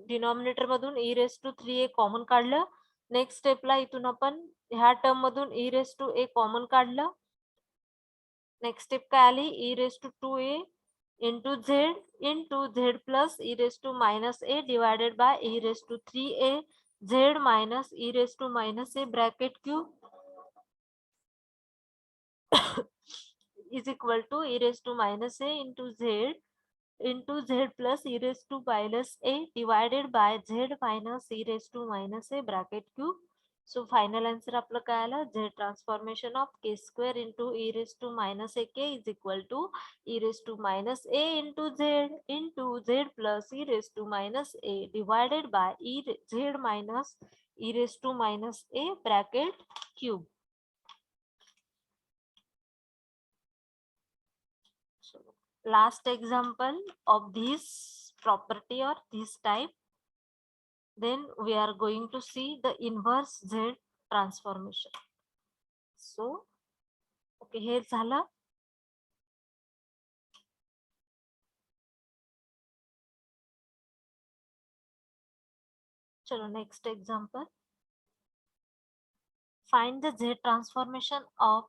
denominator मधून e raised to 3a common काढलं. Next स्टेपला इथून आपण ह्या term मधून e raised to a common काढलं. Next step काय आली, e raised to 2a into z plus e raised to minus a divided by e raised to 3a z minus e raised to minus a bracket cube is equal to e raised to minus a into z plus e raised to minus a divided by z minus e raised to minus a bracket cube. So final answer आपलं काय आलं, z transformation of k square into e raised to minus ak is equal to e raised to minus a into z plus e raised to minus a divided by z minus e raised to minus a bracket cube. So last example of this property or this type, then we are going to see the inverse z transformation. So okay, हे झालं. चलो next example, find the z transformation of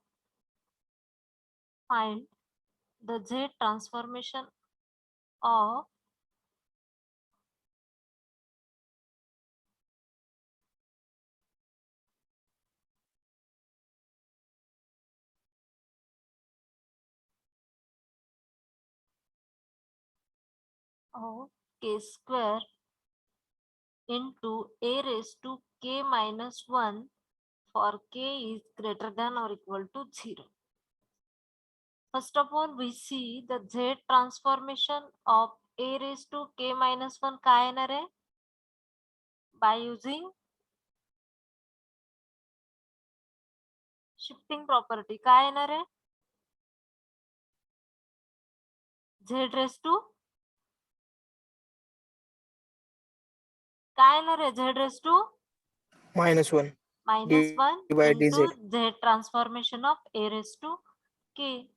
k square into a raised to k minus 1 for k is greater than or equal to 0. First of all, we see the z transformation of a raised to k minus 1 काय येणार आहे, by using shifting property काय येणार आहे, z raised to काय येणार आहे, z raised to -1 minus 1 divided into dz z transformation of a raised to k.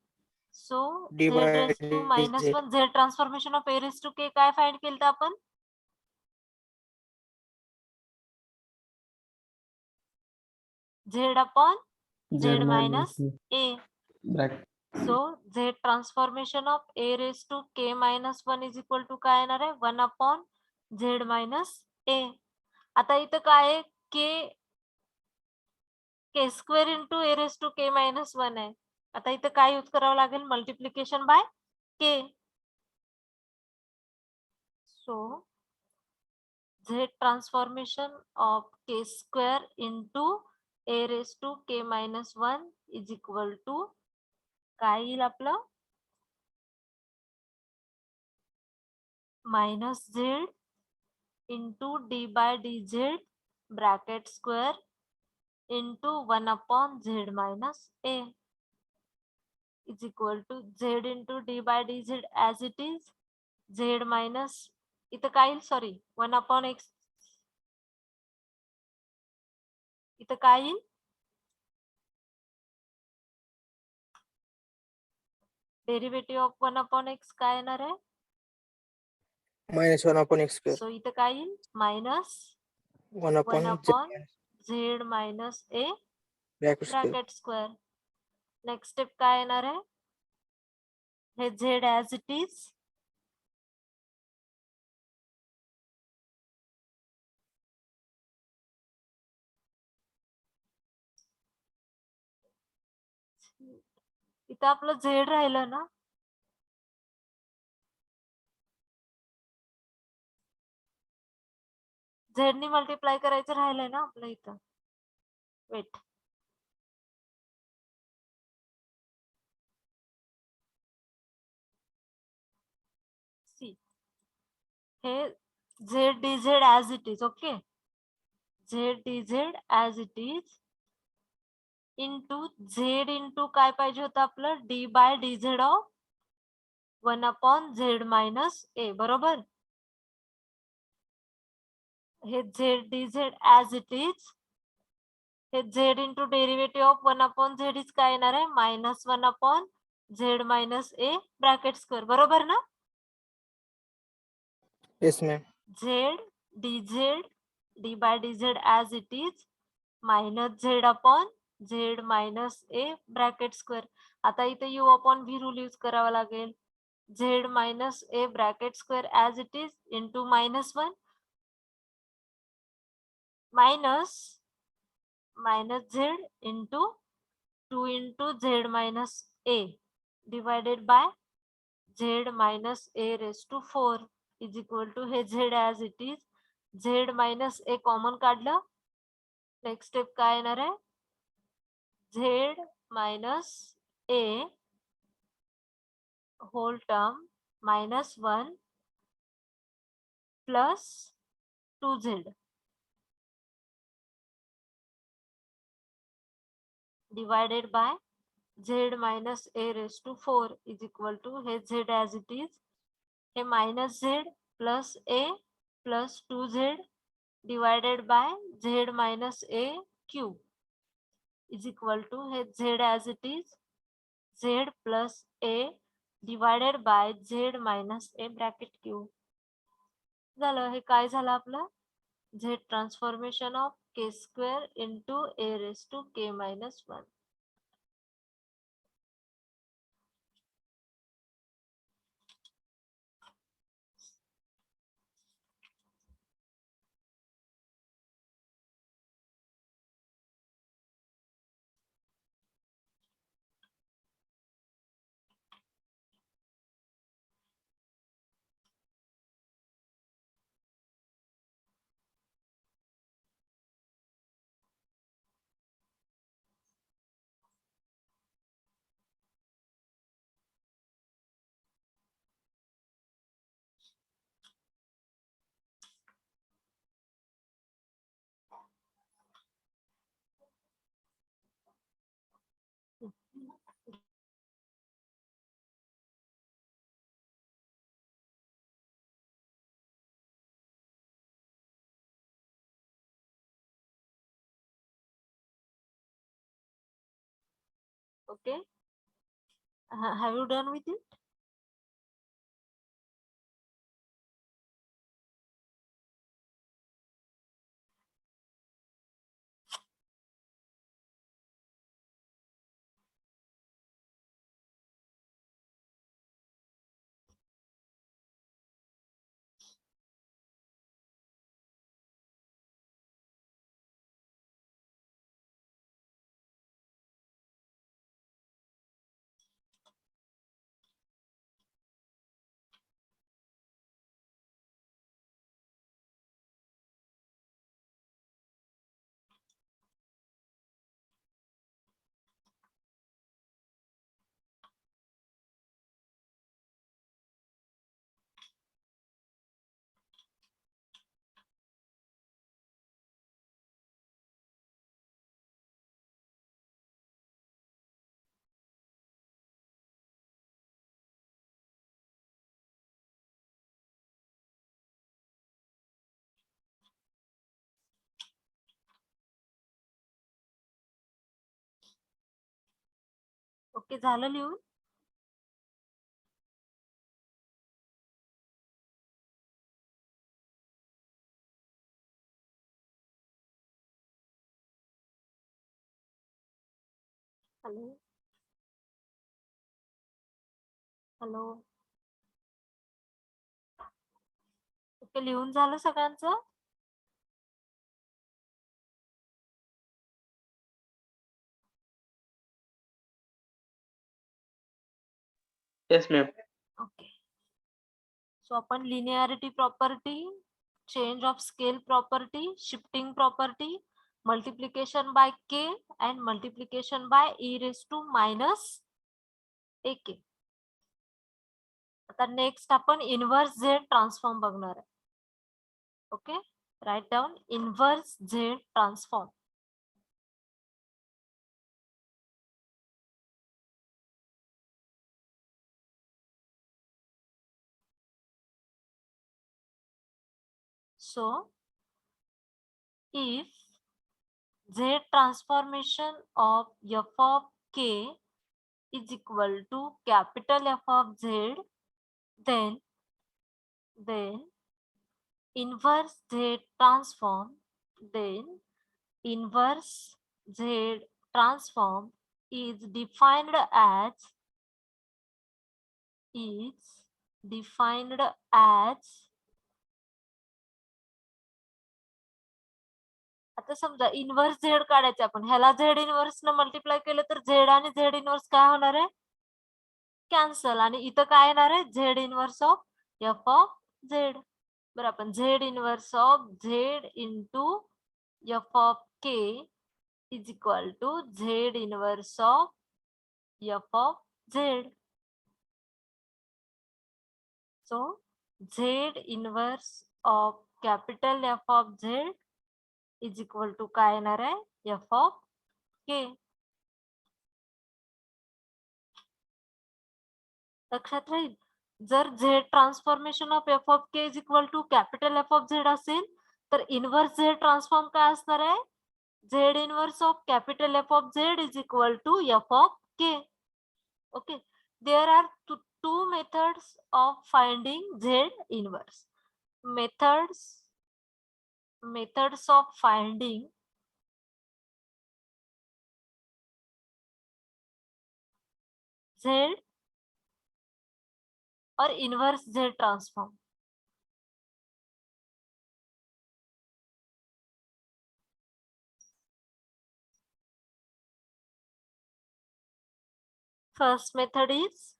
So z divided raised to minus dz 1 z transformation of a raised to k काय find केलं आपण, z upon z minus a. bracket So z transformation of a raised to k minus 1 is equal to काय येणार आहे, 1 upon z minus a. आता इथं काय आहे, k square into a raised to k minus 1 आहे. आता इथं काय यूज करावं लागेल, multiplication by k. So z transformation of k square into a raised to k minus 1 is equal to काय येईल आपलं, minus z into d by dz bracket square into 1 upon z minus a is equal to z into d by dz as it is, z minus इथं काय येईल, sorry 1 upon x, इथं काय येईल, derivative of 1 upon x काय येणार आहे, -1 upon x square सो इथं काय येईल, minus 1 upon 1 z upon minus z minus a bracket square bracket square. Next step काय येणार आहे, हे z as it is इथं आपलं z राहिलं ना, z नी मल्टिप्लाय करायचं राहिलंय ना आपलं इथं, वेट सी, हे z dz as it is, ओके. Z d z as it is into z into काय पाहिजे होतं आपलं d by d z of 1/z minus a बरोबर. हे z d z as it is हे z into derivative of 1/z is काय येणार आहे -1/z minus a bracket square बरोबर ना. Yes, ma'am. Z d by d z as it is -z/z minus a bracket square. आता इथे u/v rule use करावा लागेल. Z minus a bracket square as it is into -1 minus z into 2 into z minus a divided by z minus a raise to 4 is equal to हे z as it is z minus a common काढलं. Next step काय येणार आहे z minus A whole term -1 plus 2z divided by z minus a raised to 4 is equal to हे z as it is हे minus z plus a plus 2z divided by z minus a cube is equal to हे z as it is z plus a divided by z minus a bracket cube. झालं हे काय झालं आपलं z transformation of k square into a raised to k minus 1. Okay, have you done with it? Okay झालं लिहून. Hello hello okay लिहून झालं सगळ्यांचं. Yes, ma'am. Okay so आपण linearity property change of scale property shifting property multiplication by k and multiplication by e raised to minus ak. आता next आपण inverse z transform बघणार आहे. Okay Write down inverse Z transform. So if Z transformation of f of k is equal to capital F of Z, then inverse Z transform, then inverse Z transform is defined as आता समजा inverse Z काढायचे आपण, ह्याला Z inverse न multiply केलं तर Z आणि Z inverse काय होणार आहे, कॅन्सल. आणि इथं काय येणार आहे, z inverse of f of z. बरं, आपण z inverse of z into f of k is equal to z inverse of f of z. So z inverse of capital f of z is equal to काय येणार आहे, f of k. लक्षात राहील. जर z transformation of f of k is equal to capital f of z असेल तर inverse Z transform काय असणार आहे, z inverse of capital f of z is equal to f of k. Okay, there are two methods of finding Z inverse. Methods of finding Z or inverse Z transform. First method is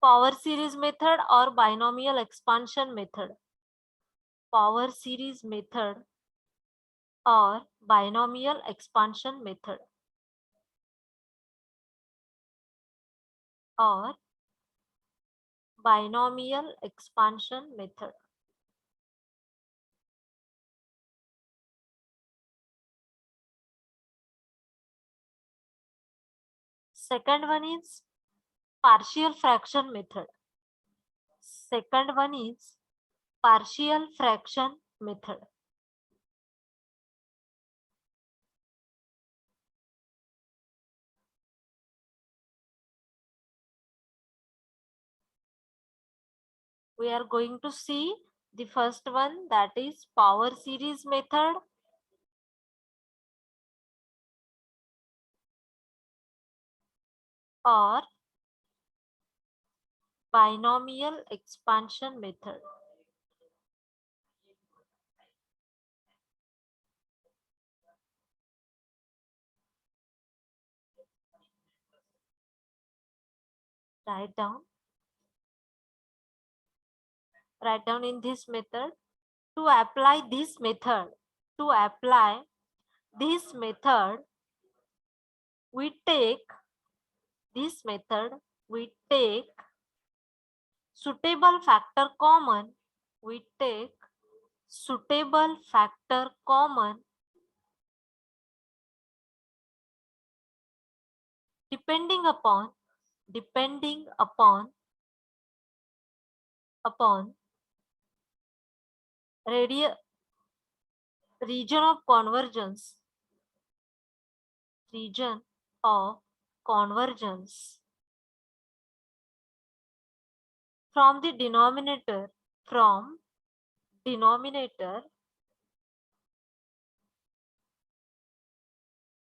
power series method or binomial expansion method. Power series method or binomial expansion method. Or binomial expansion method. Second one is partial fraction method. Second one is partial fraction method. We are going to see the first one, that is power series method. Or binomial expansion method. Write down in this method. To apply this method, we take suitable factor common. Depending upon region of convergence from the denominator,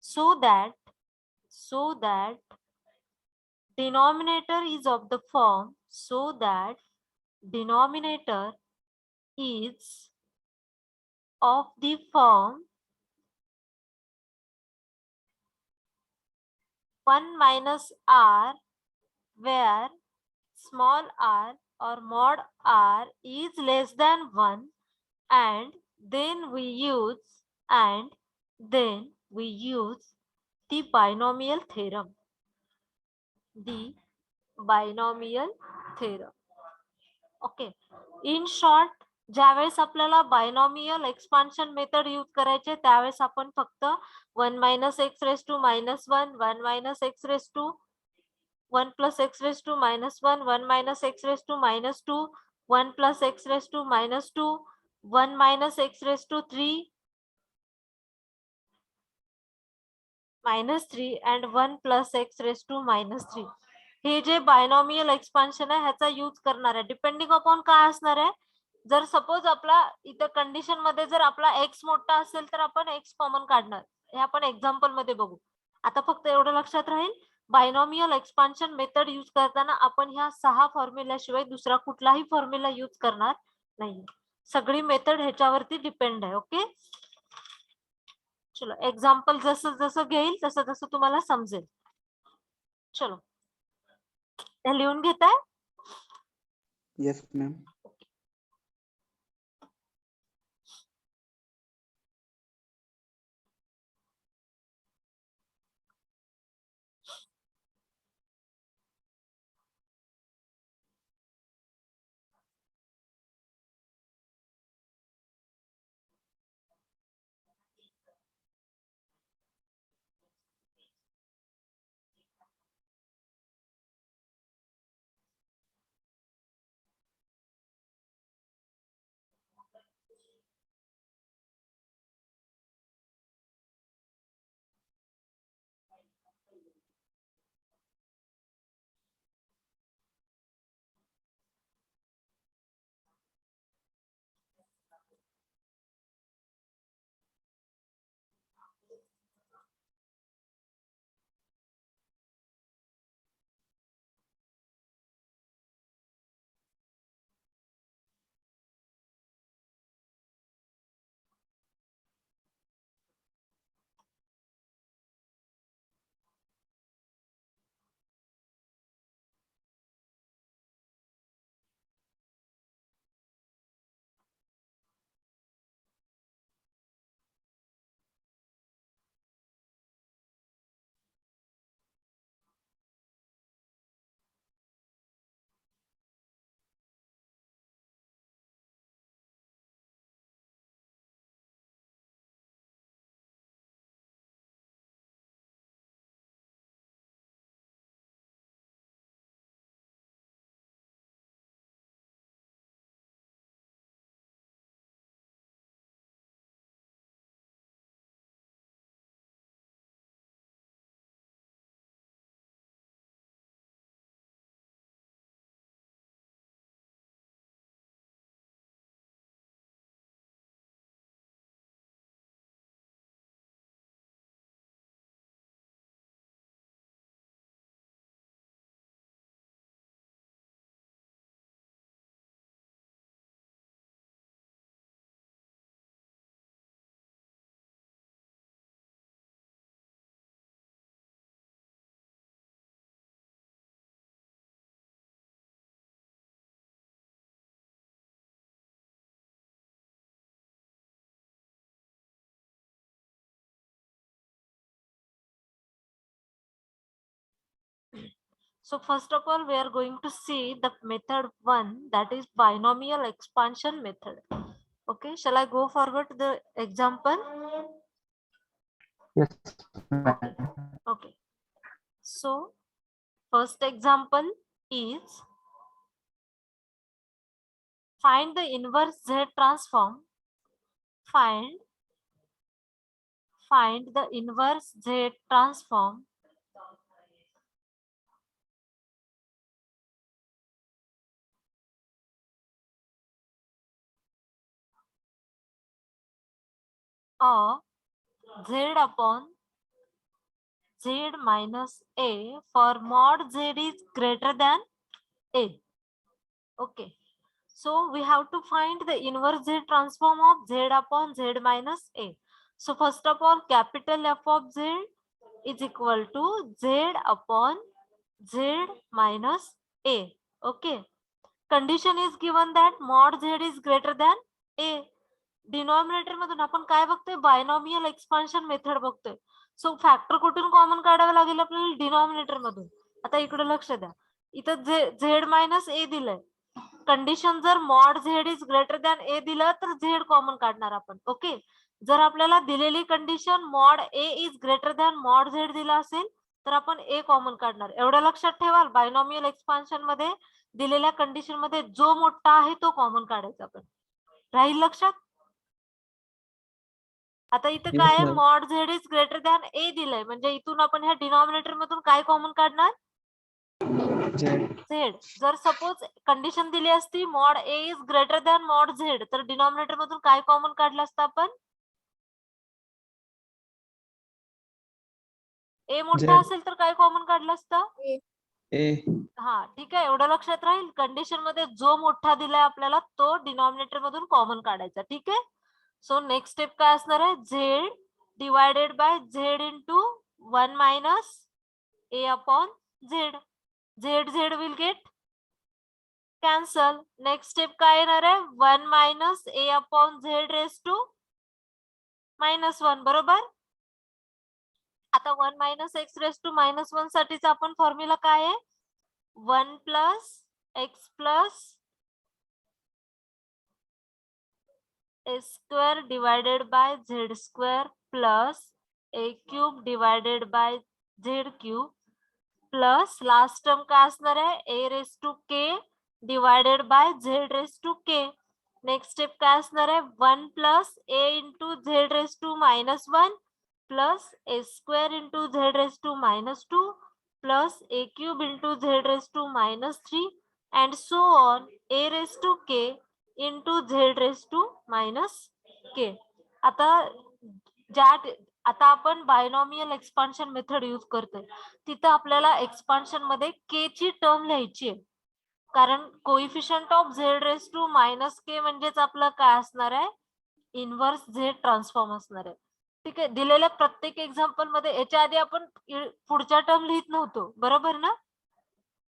so that denominator is of the form, one minus r, where small r or mod r is less than 1, and then we use the binomial theorem. Okay, in short, ज्यावेळेस आपल्याला binomial expansion method use करायचे त्यावेळेस आपण फक्त 1 minus x raise to minus 1 1 minus x raise to 1 plus x raise to minus 1 1 minus x raise to minus 2 1 plus x raise to minus 2 1 minus x raise to 3 minus 3 and 1 plus x raise to minus 3. हे जे binomial expansion आहे ह्याचा use करणार आहे. Depending upon काय असणार आहे, जर सपोज आपला इथं कंडिशन मध्ये जर आपला एक्स मोठा असेल तर आपण एक्स कॉमन काढणार. हे आपण एक्झाम्पल मध्ये बघू. आता फक्त एवढं लक्षात राहील, बायनॉमियल एक्सपान्शन मेथड यूज करताना आपण ह्या 6 फॉर्म्युल्याशिवाय दुसरा कुठलाही फॉर्म्युला यूज करणार नाही. सगळी मेथड ह्याच्यावरती डिपेंड आहे. ओके, चलो एग्जाम्पल जसं जसं घेईल तसं तसं तुम्हाला समजेल. चलो हे लिहून घेताय. Yes, ma'am. So first of all, we are going to see the method 1, that is binomial expansion method. Okay, shall I go forward to the example? Yes, Okay. Okay. So first example is find the inverse Z transform. Find the inverse Z transform of Z upon Z minus A for mod Z is greater than A. Okay. So we have to find the inverse Z transform of Z upon Z minus A. So first of all, capital F of Z is equal to Z upon Z minus A. Okay. Condition is given that mod Z is greater than A. Denominator मधून आपण काय बघतोय, binomial expansion method बघतोय. सो factor कुठून common काढावं लागेल आपल्याला, denominator मधून. आता इकडे लक्ष द्या, इथं झेड मायनस ए दिलंय. कंडिशन जर mod z is greater than a दिलं तर झेड कॉमन काढणार आपण. ओके, जर आपल्याला दिलेली condition mod A is greater than mod Z दिला असेल तर आपण ए कॉमन काढणार. एवढं लक्षात ठेवाल, बायनॉमियल एक्सपान्शन मध्ये दिलेल्या कंडिशन मध्ये जो मोठा आहे तो कॉमन काढायचा आपण. राहील लक्षात? आता इथे Yes, काय आहे, ma'am. Mod z is greater than a दिलंय, म्हणजे इथून आपण ह्या डिनॉमिनेटर मधून काय कॉमन काढणार? Z. झेड. जर सपोज कंडिशन दिली असती mod A is greater than mod Z, तर डिनॉमिनेटर मधून काय कॉमन काढलं असतं आपण? ए मोठा Z. असेल तर काय कॉमन काढलं असतं? A. हा, ठीक आहे, एवढं लक्षात राहील. कंडिशन मध्ये जो मोठा दिलाय आपल्याला तो डिनॉमिनेटर मधून कॉमन काढायचा. ठीक आहे. सो नेक्स्ट स्टेप काय असणार आहे? Z divided by z into 1 minus a upon z. Z z will get cancel. Next step काय येणार आहे? 1 minus a upon z raise to -1. बरोबर. आता 1 मायनस एक्स रेस टू -1 साठीचा आपण फॉर्म्युला काय आहे? 1 plus X plus A square divided by Z square plus A cube divided by Z cube plus last term काय असणार आहे? A raise to K divided by Z raise to K. Next step काय असणार आहे? 1 plus A into Z raise to -1 plus A square into Z raise to -2 plus A cube into Z raise to -3 and so on A raise to K into Z raise to -k. आता आपण binomial expansion method use करतोय, तिथं आपल्याला expansion मध्ये के ची term लिहायची आहे, कारण coefficient of Z raise to -k म्हणजेच आपलं काय असणार आहे? इनव्हर्स झेड ट्रान्सफॉर्म असणार आहे. ठीक आहे. दिलेल्या प्रत्येक एक्झाम्पल मध्ये याच्या आधी आपण पुढच्या टर्म लिहित नव्हतो, बरोबर ना?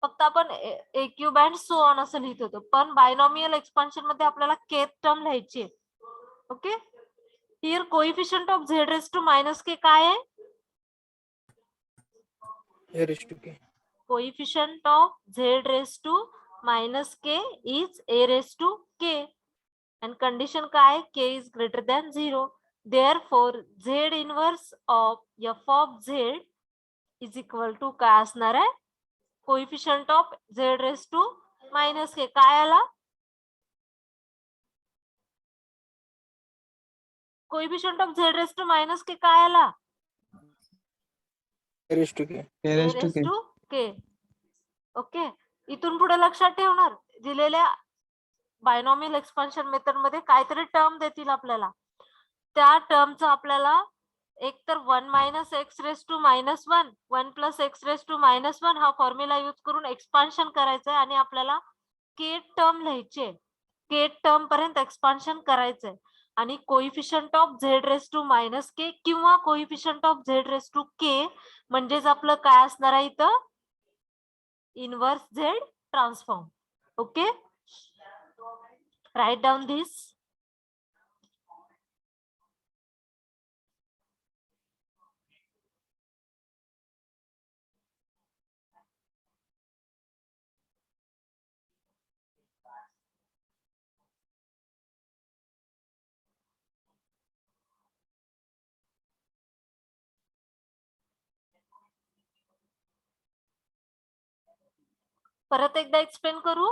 फक्त आपण ए क्यूब अँड सो ऑन असं लिहित होतो, पण बायनॉमियल एक्सपान्शन मध्ये आपल्याला के टर्म लिहायची आहे. Okay, here coefficient of Z raise to -k काय आहे? A raised to K. Coefficient of z raised to -k is a raised to k, and condition काय? K is greater than 0. Therefore z inverse of f of z is equal to काय असणार आहे? Coefficient of z raised to -k. काय आला? Coefficient of z raised to -k काय आला? A raised to K. A A raised to raised K. to k. Okay, इथून पुढे लक्षात ठेवणार, दिलेल्या बायनॉमियल एक्सपान्शन मेथड मध्ये काहीतरी टर्म देतील आपल्याला, त्या टर्मचा आपल्याला एक तर 1 minus x raise to -1 1 plus x raise to -1 हा फॉर्म्युला यूज करून एक्सपान्शन करायचंय आणि आपल्याला के टर्म लिहायचे, के टर्म पर्यंत एक्सपान्शन करायचंय. आणि coefficient of Z raise to -k किंवा coefficient of Z raise to k म्हणजेच आपलं काय असणार आहे इथं? Inverse Z transform. Okay, write down this. परत एकदा एक्सप्लेन करू.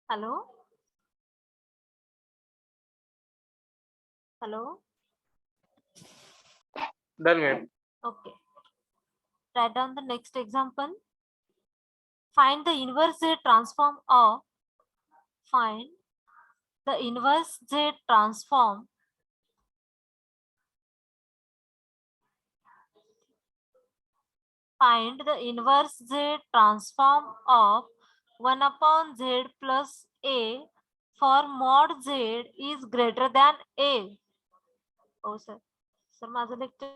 Hello? Hello? Done, ma'am. Okay. Write down the next example. Find the inverse Z transform of find the inverse Z transform find the inverse Z transform of 1 upon Z plus A for mod Z is greater than A. Oh sir. Sir, माझं lecture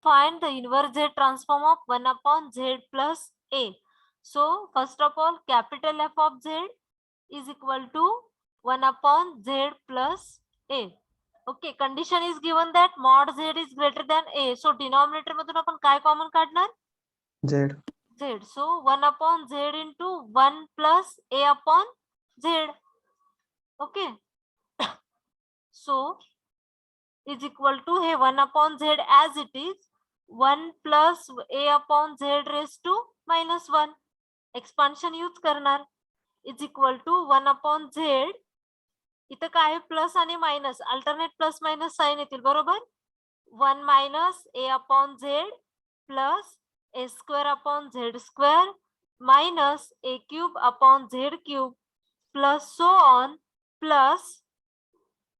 find the inverse Z transform of 1 upon Z plus A. So first of all, capital F of Z is equal to 1 upon Z plus A. Okay, condition is given that mod Z is greater than A. So denominator मधून आपण काय common काढणार? Z. Z. So 1 upon Z into 1 plus A upon Z. Okay. So is equal to hey 1 upon Z as it is 1 plus A upon Z raised to minus 1. Expansion use करणार is equal to 1 upon Z. इथं काय plus आणि minus alternate plus minus sign येतील बरोबर 1 minus A upon Z plus A square upon Z square minus A cube upon Z cube plus so on plus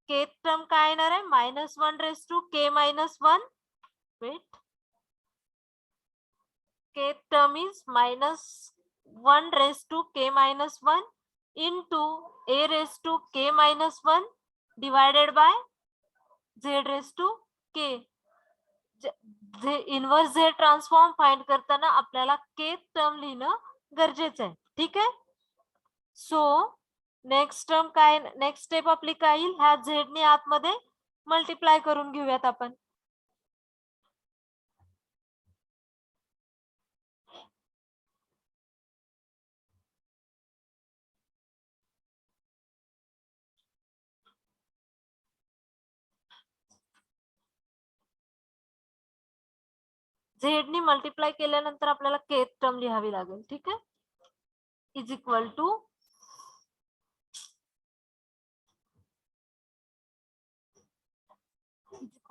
k term काय येणार आहे minus 1 raised to k minus 1 wait k term is minus 1 raised to k minus 1 into A raised to k minus 1 divided by Z raised to k. Inverse Z transform find करताना आपल्याला k term लिहिणं गरजेचं आहे ठीक आहे so next term काय next step आपली काय येईल ह्या Z ने आतमध्ये मल्टिप्लाय करून घेऊयात आपण Z ने मल्टिप्लाय केल्यानंतर आपल्याला k टर्म लिहावी लागेल ठीक आहे is equal to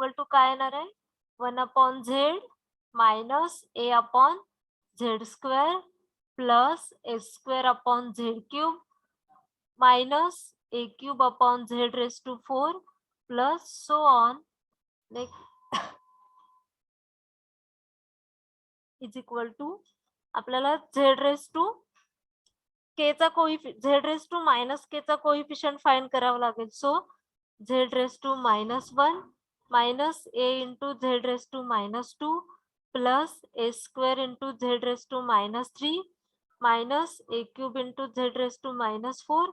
equal to काय येणार आहे 1 upon Z minus A upon Z square plus A square upon Z cube minus A cube upon Z raise to 4 plus so on is equal to आपल्याला Z raise to k चा Z raise to minus k चा coefficient find करावा लागेल so Z raise to minus 1 minus A into Z raised to minus 2 plus A square into Z raised to minus 3 minus A cube into Z raised to minus 4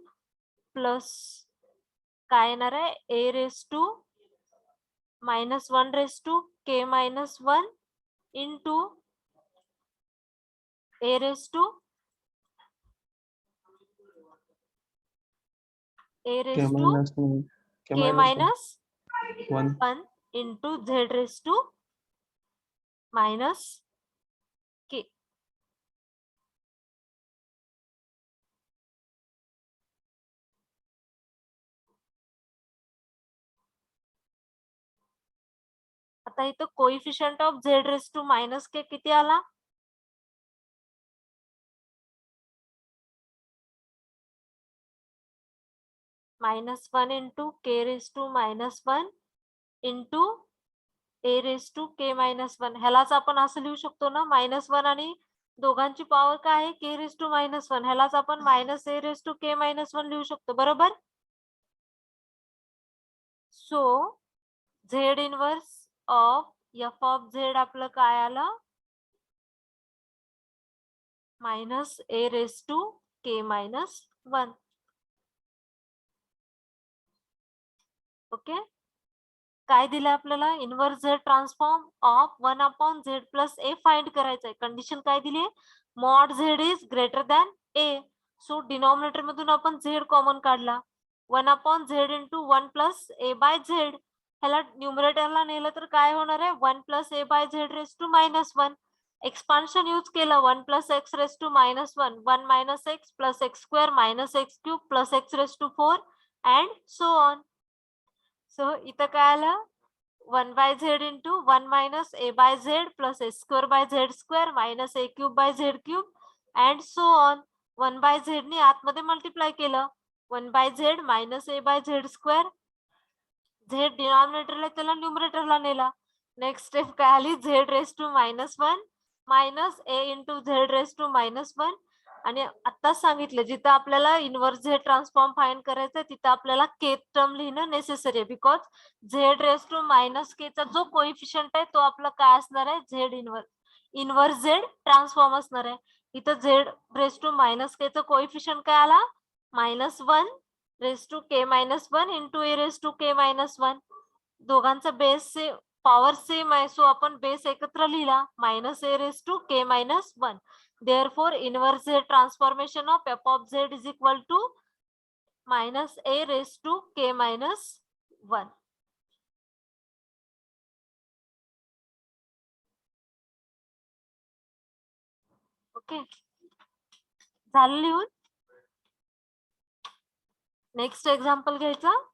plus काय येणार आहे A raised to minus 1 raised to K minus 1 into A raised to K minus 1 into Z raised to minus k. आता इथं coefficient of Z raised to minus k किती आला -1 into k raised to -1 into A raised to k minus 1 ह्यालाच आपण असं लिहू शकतो ना -1 आणि दोघांची पॉवर काय आहे k raised to -1 ह्यालाच आपण minus A raised to k minus 1 लिहू शकतो बरोबर सो Z inverse of f of Z आपलं काय आलं minus A raised to k minus 1 okay काय दिलं आपल्याला inverse Z transform of 1 upon Z plus A find करायचं आहे कंडिशन काय दिली आहे mod Z is greater than A so denominator मधून आपण झेड कॉमन काढला. 1/z into 1 plus a by Z. ह्याला न्यूमरेटरला नेलं तर काय होणार आहे? 1 plus a by Z raise to -1. Expansion use केलं. 1 plus x raise to -1, 1 minus x plus x square minus x cube plus x raise to 4 and so on. So इथं काय आलं? 1 by z into 1 minus a by z plus A square by Z square minus a cube by Z cube and so on. 1 by z ने आतमध्ये multiply केलं. 1 by z minus a by Z square. झेड डिनॉमिनेटरला त्याला न्यूमरेटरला नेला. Next step काय आली? Z raise to -1 minus a into Z raise to -1. आणि आताच सांगितलं जिथं आपल्याला इनव्हर्स झेड ट्रान्सफॉर्म फाइंड करायचं तिथं आपल्याला के टर्म लिहिणं नेसेसरी आहे. Because Z raise to -k चा जो कोइफिशियंट आहे तो आपला काय असणार आहे? झेड इनव्हर्स झेड ट्रान्सफॉर्म असणार आहे. इथं झेड रेस टू -k चा कोइफिशियंट काय आला? -1 raise to k-1 into A raise to k-1. दोघांचा बेस पॉवर सेम आहे. सो आपण बेस एकत्र लिहिला. -a raise to k-1. Therefore, inverse Z transformation of f of Z is equal to -a raised to k-1. Okay, झालं लिहून. Next example घ्यायचं.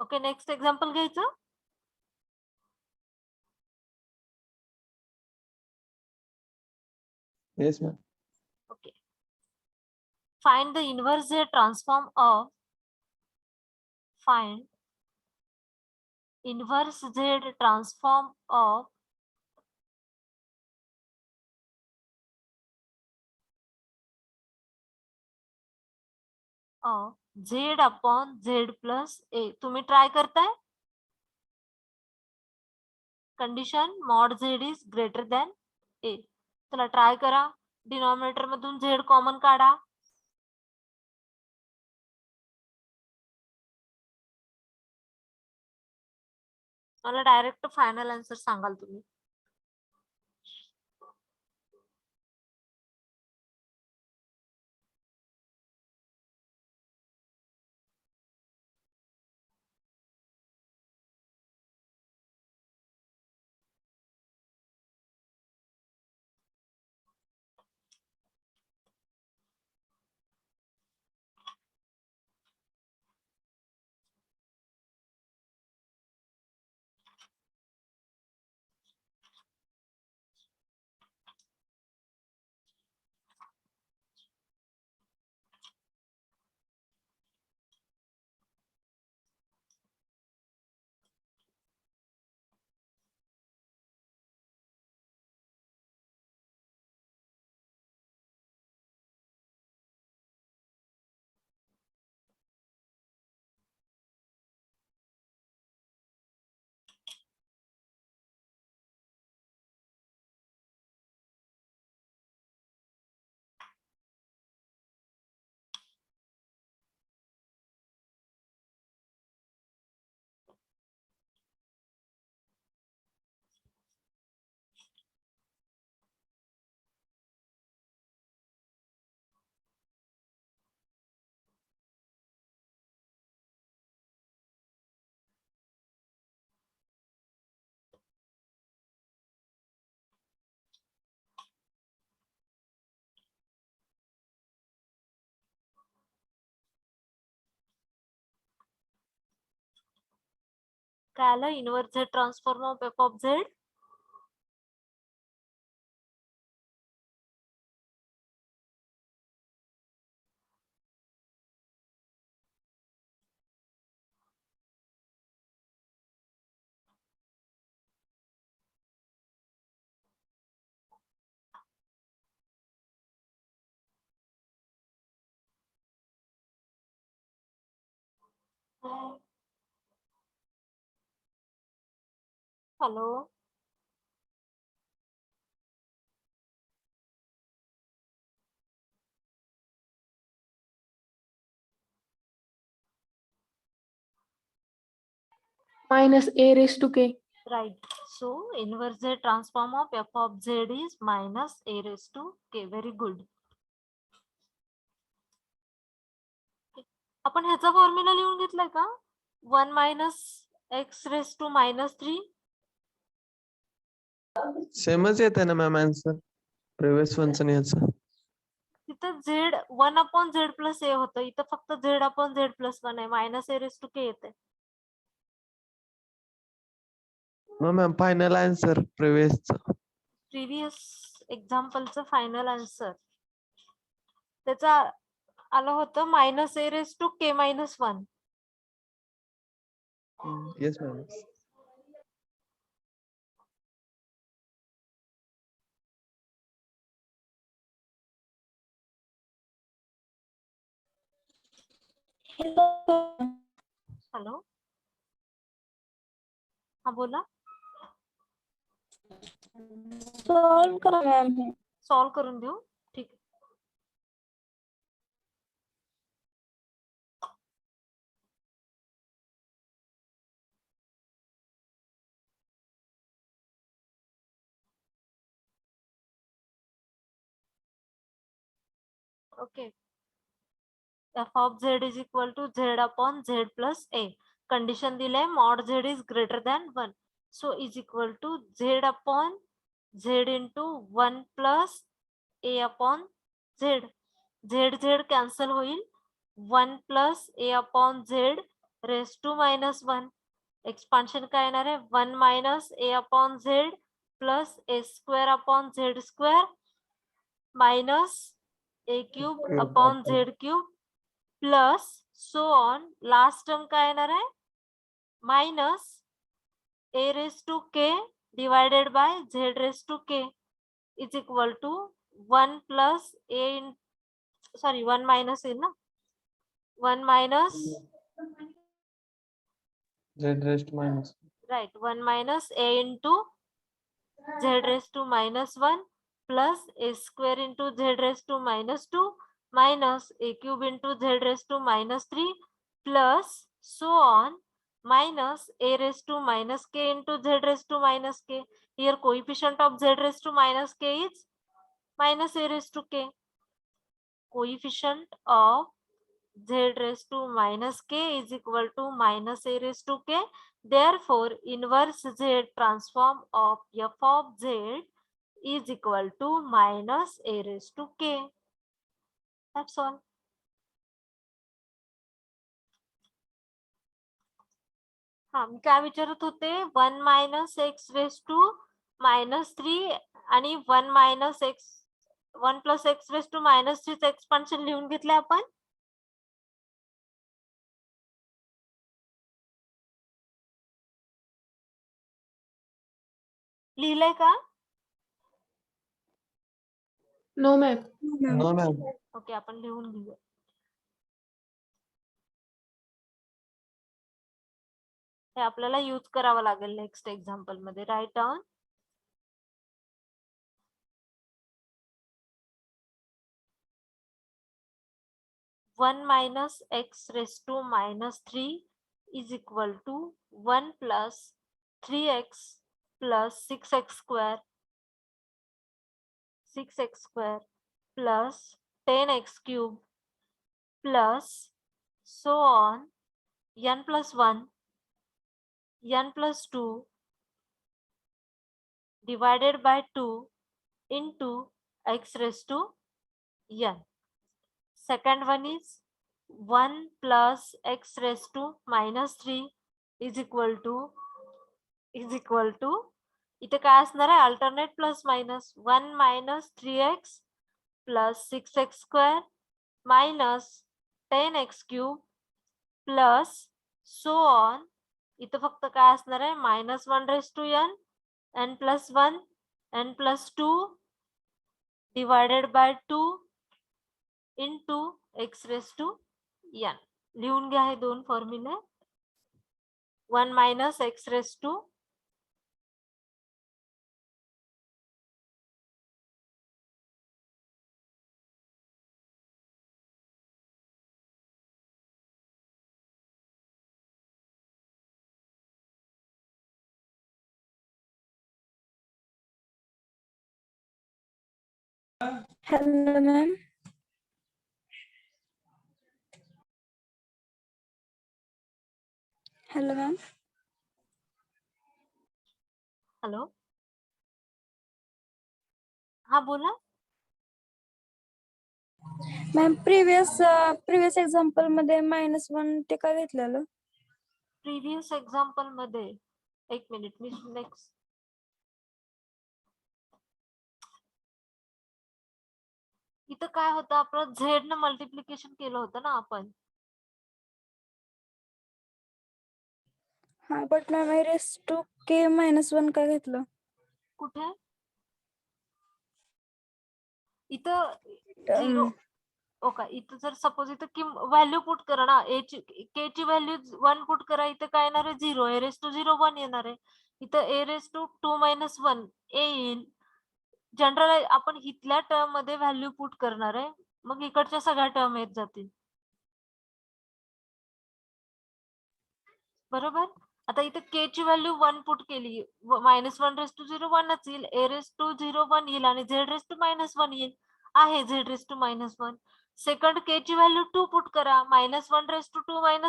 Okay, next example घ्यायचं. Yes, ma'am. Okay. Find the inverse Z transform of inverse Z transform of Z upon Z plus A. तुम्ही try करताय. Condition mod Z is greater than A. चला try करा. Denominator मधून Z common काढा. मला direct final answer सांगाल तुम्ही. काय आलं? Inverse Z transform of f of Z. Hello. minus a raised to k. Right. So inverse Z transform of f of Z is minus a raised to k. Very good. आपण ह्याचा formula लिहून घेतलाय का? 1 minus x raised to minus 3. सेमच येते ना ma'am answer previous वनचं आणि याचं. तिथं Z 1 upon Z plus a होतं. इथं फक्त Z upon Z plus 1 आहे. मायनस a raised to k येते. मॅम फायनल आन्सर प्रिव्हियसचं. प्रिव्हियस एक्झाम्पलचं फायनल आन्सर त्याचा आलं होतं मायनस a raised to k minus 1. Yes ma'am. Hello. हा बोला. सॉल्व करा मॅम हे. सॉल्व करून देऊ. ठीक आहे. Okay. f of z is equal to z upon z plus a. Condition दिले mod z is greater than 1. So is equal to z upon z into 1 plus a upon z. z cancel होईल. 1 plus a upon z raised to minus 1. Expansion काय येणार आहे? 1 minus a upon z plus a square upon z square minus a cube upon z cube plus so on. Last term काय येणार आहे? मायनस a raised to k divided by z raised to k is equal to 1 plus a in, sorry 1 minus a ना 1 minus Z raised to minus. right 1 minus a into z raised to minus 1 plus a square into z raised to minus 2 minus a cube into z raised to minus 3 plus so on minus a raised to minus k into z raised to minus k. Here coefficient of z raised to minus k is minus a raised to k. Coefficient of z raised to minus k is equal to minus a raised to k. Therefore, inverse z transform of f of z is equal to minus a raised to k. That's all. हा मी काय विचारत होते? 1 minus x raised to minus 3 आणि 1 minus x 1 plus x raised to minus 3 चं expansion लिहून घेतलंय आपण. लिहिलंय का? No ma'am. No ma'am. Okay आपण लिहून घेऊया. हे आपल्याला यूज करावं लागेल नेक्स्ट एक्झाम्पल मध्ये. Right down. One minus x raised to minus 3 is equal to 1 plus 3x plus 6x square plus 10x cube plus so on n plus 1 n plus 2 divided by 2 into x raised to n. Second one is 1 plus x raised to minus 3 is equal to इथे काय असणार आहे? Alternate plus minus 1 minus 3x plus 6x square minus 10x cube plus so on. इथं फक्त काय असणार आहे? minus 1 raised to n, n plus 1, n plus 2 divided by 2 into x raised to n. लिहून घ्या हे दोन फॉर्म्युले. 1 minus x raised to Hello, ma'am. Hello, ma'am. Hello, हा बोला. मॅम प्रिव्हियस एक्झाम्पल मध्ये -1 ते काय घेतलेलं? प्रिव्हियस एक्झाम्पल मध्ये एक मिनिट, मी नेक्स्ट इथं काय होतं, आपलं झेड न मल्टिप्लिकेशन केलं होतं ना आपण. हा, बट मॅम (k-1) काय घेतलं? कुठे? इथं 0. ओके, इथं जर सपोज इथं की व्हॅल्यू पुट करा ना, के ची व्हॅल्यू 1 पुट करा. इथं काय येणार आहे? 0. a⁻0 1 येणार आहे. इथं a⁻2 - 1 a येईल. जनरल आपण इथल्या टर्म मध्ये व्हॅल्यू पुट करणार आहे, मग इकडच्या सगळ्या टर्म येत जातील. बरोबर. आता इथे के ची व्हॅल्यू 1 पुट केली, -1⁻0 1च येईल, a⁻0 1 येईल आणि z⁻1 येईल. आहे z⁻1. सेकंड के ची व्हॅल्यू 2 पुट करा, -1⁻2 - 1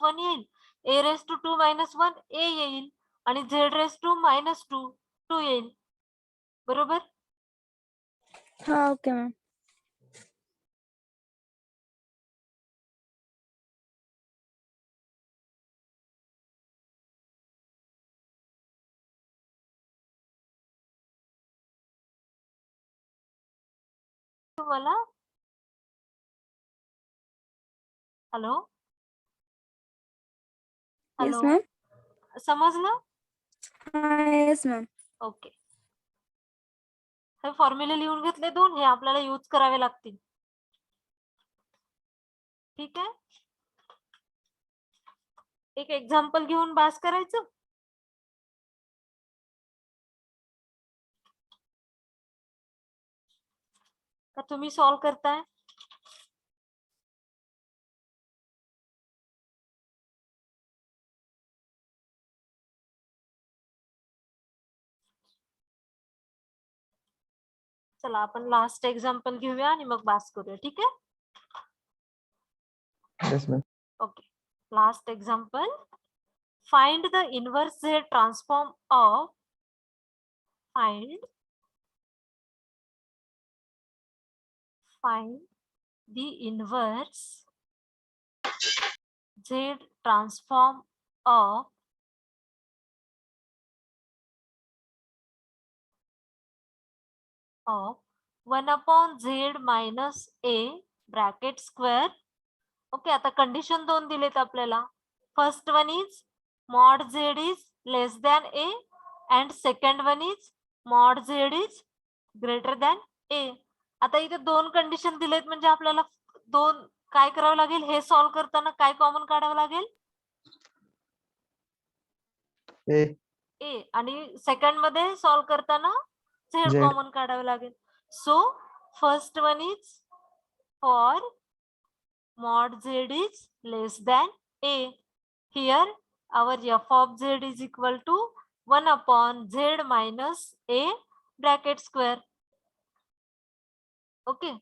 1 येईल, a⁻2 - 1 a येईल आणि z⁻2 2 येईल. बरोबर. हा, ओके मॅम. तुम्हाला हॅलो येस हॅलो मॅम. समजलं? हा, येस मॅम. ओके. हे फॉर्म्युले लिहून घेतले 2, हे आपल्याला यूज करावे लागतील. ठीक आहे. एक एक्झाम्पल घेऊन बास करायचं. का तुम्ही सॉल्व करताय? चला आपण लास्ट एक्झाम्पल घेऊया आणि मग बास करूया. ठीक आहे. Yes ma'am. Okay, last example. Find the inverse z transform of find the inverse z transform of 1/z minus a bracket square. Okay, आता कंडिशन 2 दिलेत आपल्याला. First one is mod z is less than a and second one is mod z is greater than a. आता इथे 2 condition दिलेत, म्हणजे आपल्याला 2 काय करावं लागेल? हे सॉल्व्ह करताना काय कॉमन काढावं लागेल? ए. आणि सेकंड मध्ये सॉल्व्ह करताना z Z. कॉमन काढावं लागेल. So first one is for mod z is less than a. Here our f of z is equal to 1/z minus a bracket square. Okay.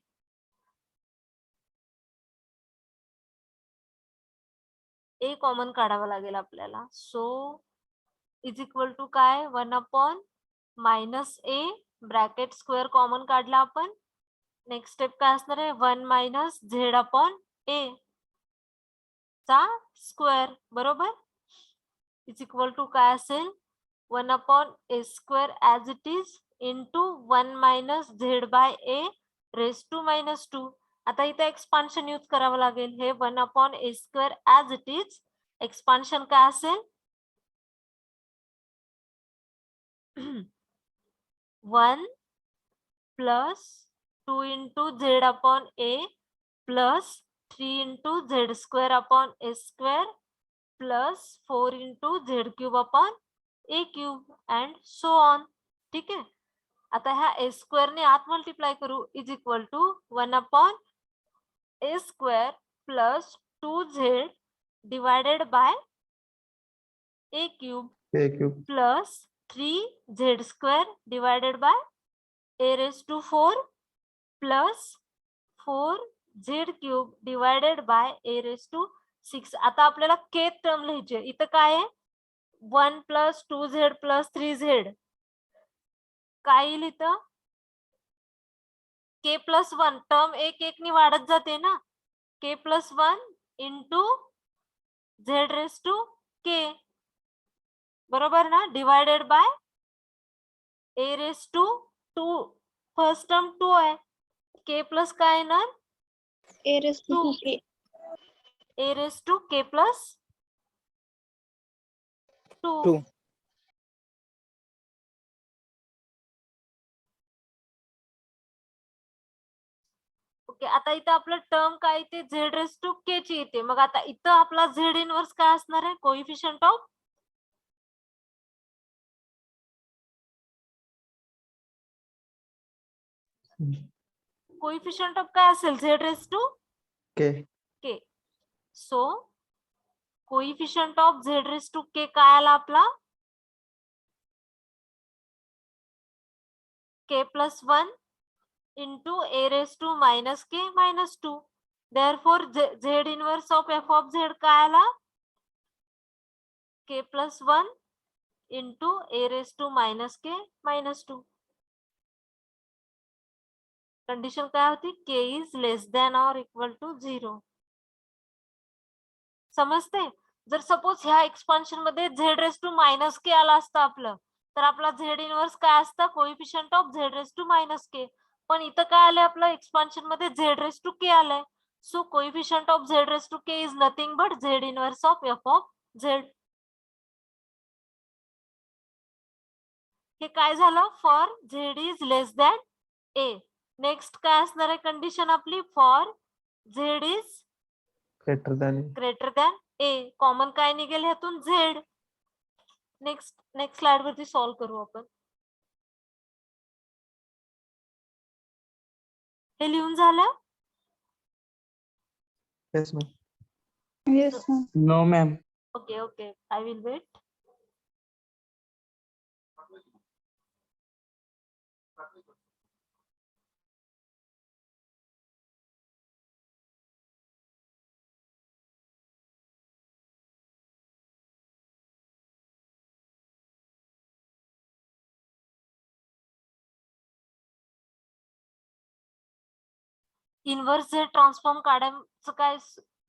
a common काढावं लागेल आपल्याला. सो is equal to काय? 1/- a bracket square common काढला आपण. Next step काय असणार आहे? 1 - z/a चा स्क्वेअर. बरोबर. इज इक्वल टू काय असेल? 1/a² as it is into 1 - z/a raised to -2. आता इथे एक्सपान्शन यूज करावं लागेल. हे 1/a² as it is. Expansion काय असेल? 1 + 2 × z/a + 3 × z²/a² + 4 × z³ and so on. ठीक आहे. आता ह्या a² ने आत मल्टिप्लाय करू. Is equal to 1/a² + 2z divided by a³ + 3z² divided by a⁴ plus 4z³ divided by a⁻6. आता आपल्याला k टर्म लिहायची आहे. इथं काय आहे 1 + 2z + 3z. काय येईल इथं k + 1 टर्म एक नी वाढत जाते ना. k + 1 इंटू z⁻k बरोबर ना, divided by a⁻2. First term 2 आहे. k प्लस काय येणार a⁻2 k a⁻k + 2. 2. ओके, आता इथं आपलं टर्म काय ते z⁻k ची येते. मग आता इथं आपला z इनवर्स काय असणार आहे, कोइफिशियंट ऑफ काय असेल z⁻k. के सो कोइफिशियंट ऑफ z⁻k काय आला आपला k + 1 into a⁻k - 2. Therefore z inverse of f of z काय आला k + 1 इंटू a⁻k - 2. कंडिशन काय होती k is less than or equal to 0. समजते. जर सपोज ह्या एक्सपान्शन मध्ये z⁻k आला असता आपलं, तर आपला z इनवर्स काय असता कोइफिशियंट ऑफ z⁻k. पण इथं काय आलंय आपलं एक्सपान्शन मध्ये z⁻k आलंय. So coefficient of z⁻k is nothing but z inverse of f of z. हे काय झालं for z is less than a. Next काय असणार आहे कंडिशन आपली for z is greater than a. Common काय निघेल ह्यातून z. नेक्स्ट स्लाइड वरती सॉल्व करू आपण. हे लिहून झालं. Yes ma'am. Yes, ma'am. No, ma'am. Okay I will wait. Inverse z transform काढायचं काय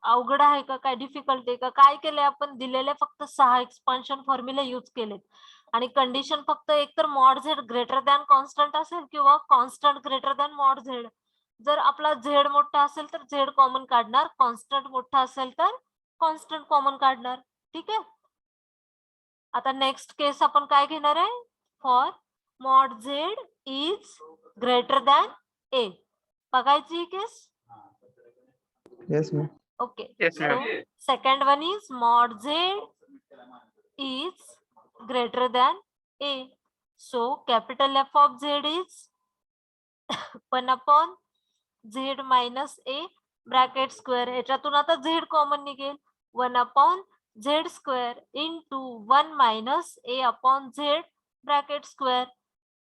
अवघड आहे का, काय डिफिकल्ट आहे का? काय केलंय आपण दिलेले फक्त 6 एक्सपान्शन फॉर्म्युला यूज केलेत आणि कंडिशन फक्त एक तर mod Z greater than constant असेल किंवा constant greater than mod Z. जर आपला झेड मोठा असेल तर झेड कॉमन काढणार, कॉन्स्टंट मोठा असेल तर कॉन्स्टंट कॉमन काढणार. ठीक आहे. आता नेक्स्ट केस आपण काय घेणार आहे for mod z is greater than a. बघायची case. Yes ma'am. Okay, Yes, so ma'am. second one is mod z is greater than a. So capital F of z is 1 upon z minus a bracket square. ह्याच्यातून आता z common निघेल 1 upon z square into 1 minus a upon z bracket square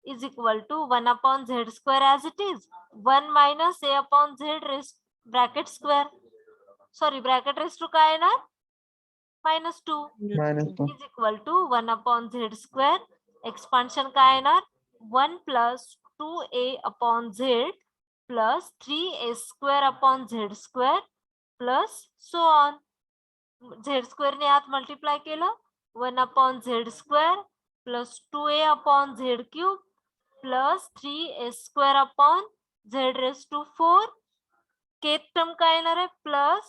is equal to 1 upon z square as it is 1 minus a upon z raised bracket square. Sorry bracket raise to काय येणार -2 -2 is equal to 1 upon Z square. Expansion काय येणार 1 + 2a upon Z plus 3a² upon Z square plus so on. Z square ने आत multiply केलं 1 upon Z square plus 2a upon Z cube plus 3a² upon z⁴. K term काय येणार आहे plus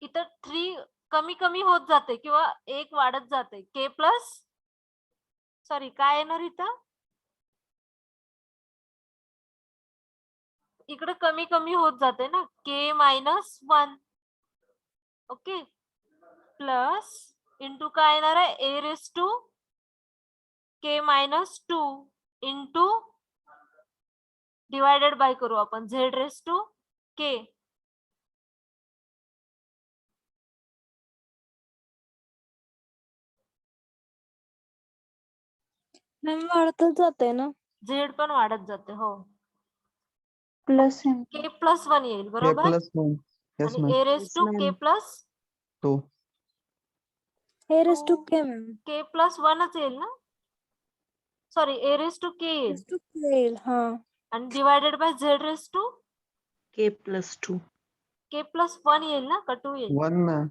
इथं 3 कमी कमी होत जाते किंवा 1 वाढत जाते के प्लस सॉरी काय येणार इथं इकडे कमी कमी होत जाते ना के -1. ओके प्लस इंटू काय येणार आहे a⁻k -2 इंटू डिवायडेड बाय करू आपण z⁻k. मॅम वाढतच जाते ना. झेड पण वाढत जाते हो. प्लस एम के प्लस 1 येईल K बरोबर plus 1. Yes, आणि ma'am. A race Yes, to K ma'am. Plus 2. हे raise to K ma'am K plus 1च येईल ना सॉरी ए रेस टू के येईल रेस टू के येईल हा आणि divided by Z raise to K plus 2. के प्लस 1 येईल ना का 2 येईल 1 ma'am.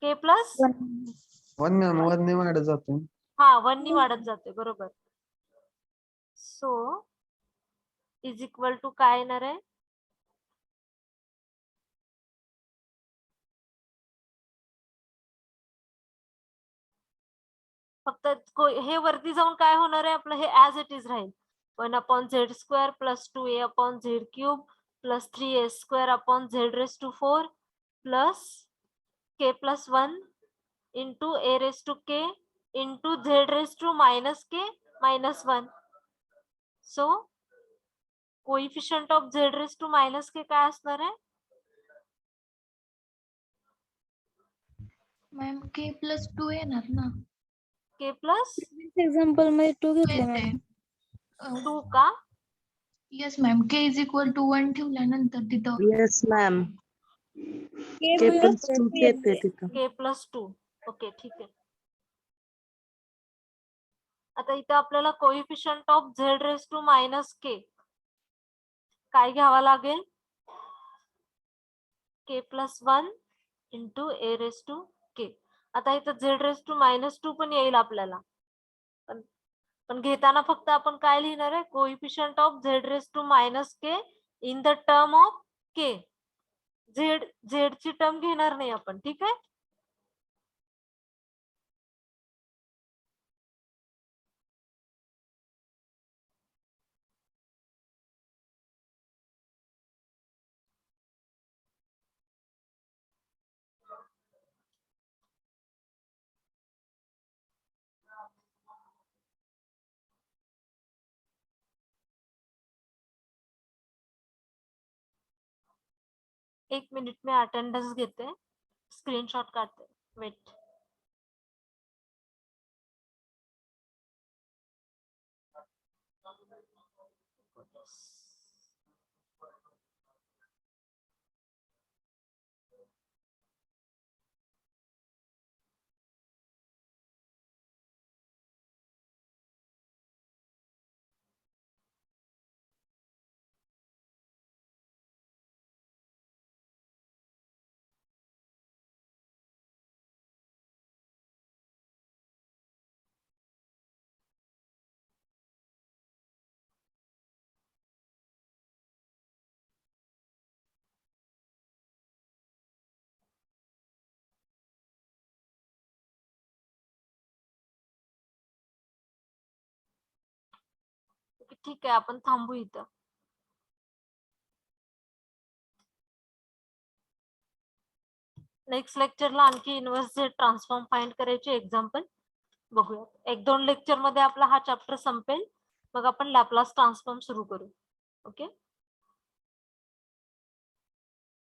के प्लस 1 ma'am. 1 ने वाढत जातो. हा 1 नी वाढत जाते बरोबर सो इज इक्वल टू काय येणार आहे फक्त हे वरती जाऊन काय होणार आहे आपलं हे ऍज इट इज राहील 1/z² plus 2a/z³ plus 3a² z raise to 4 plus k plus 1 into a raise to k into z raise to -k -1 so coefficient of z raise to -k काय असणार आहे ma'am K plus 2 येणार ना k plus example मध्ये 2 घेतले ma'am 2 का yes ma'am के is equal to 1 ठेवल्यानंतर तिथं Yes, ma'am. के K प्लस plus 2 येते तिथं. k प्लस 2 ओके ठीक आहे आता इथं आपल्याला coefficient of z raise to -k काय घ्यावा लागेल k plus 1 into a raise to k आता इथं z रेस टू -2 पण येईल आपल्याला पण घेताना फक्त आपण काय लिहिणार आहे coefficient of z raise to -k in the term of k z ची टर्म घेणार नाही आपण ठीक आहे एक मिनिट मी अटेंडन्स घेते स्क्रीनशॉट काढते वेट ठीक आहे आपण थांबू इथं नेक्स्ट लेक्चरला आणखी इन्व्हर्स झेड ट्रान्सफॉर्म फाइंड करायचे एक्झाम्पल बघूया 1-2 लेक्चर मध्ये आपला हा चॅप्टर संपेल मग आपण लॅपलास ट्रान्सफॉर्म सुरू करू ओके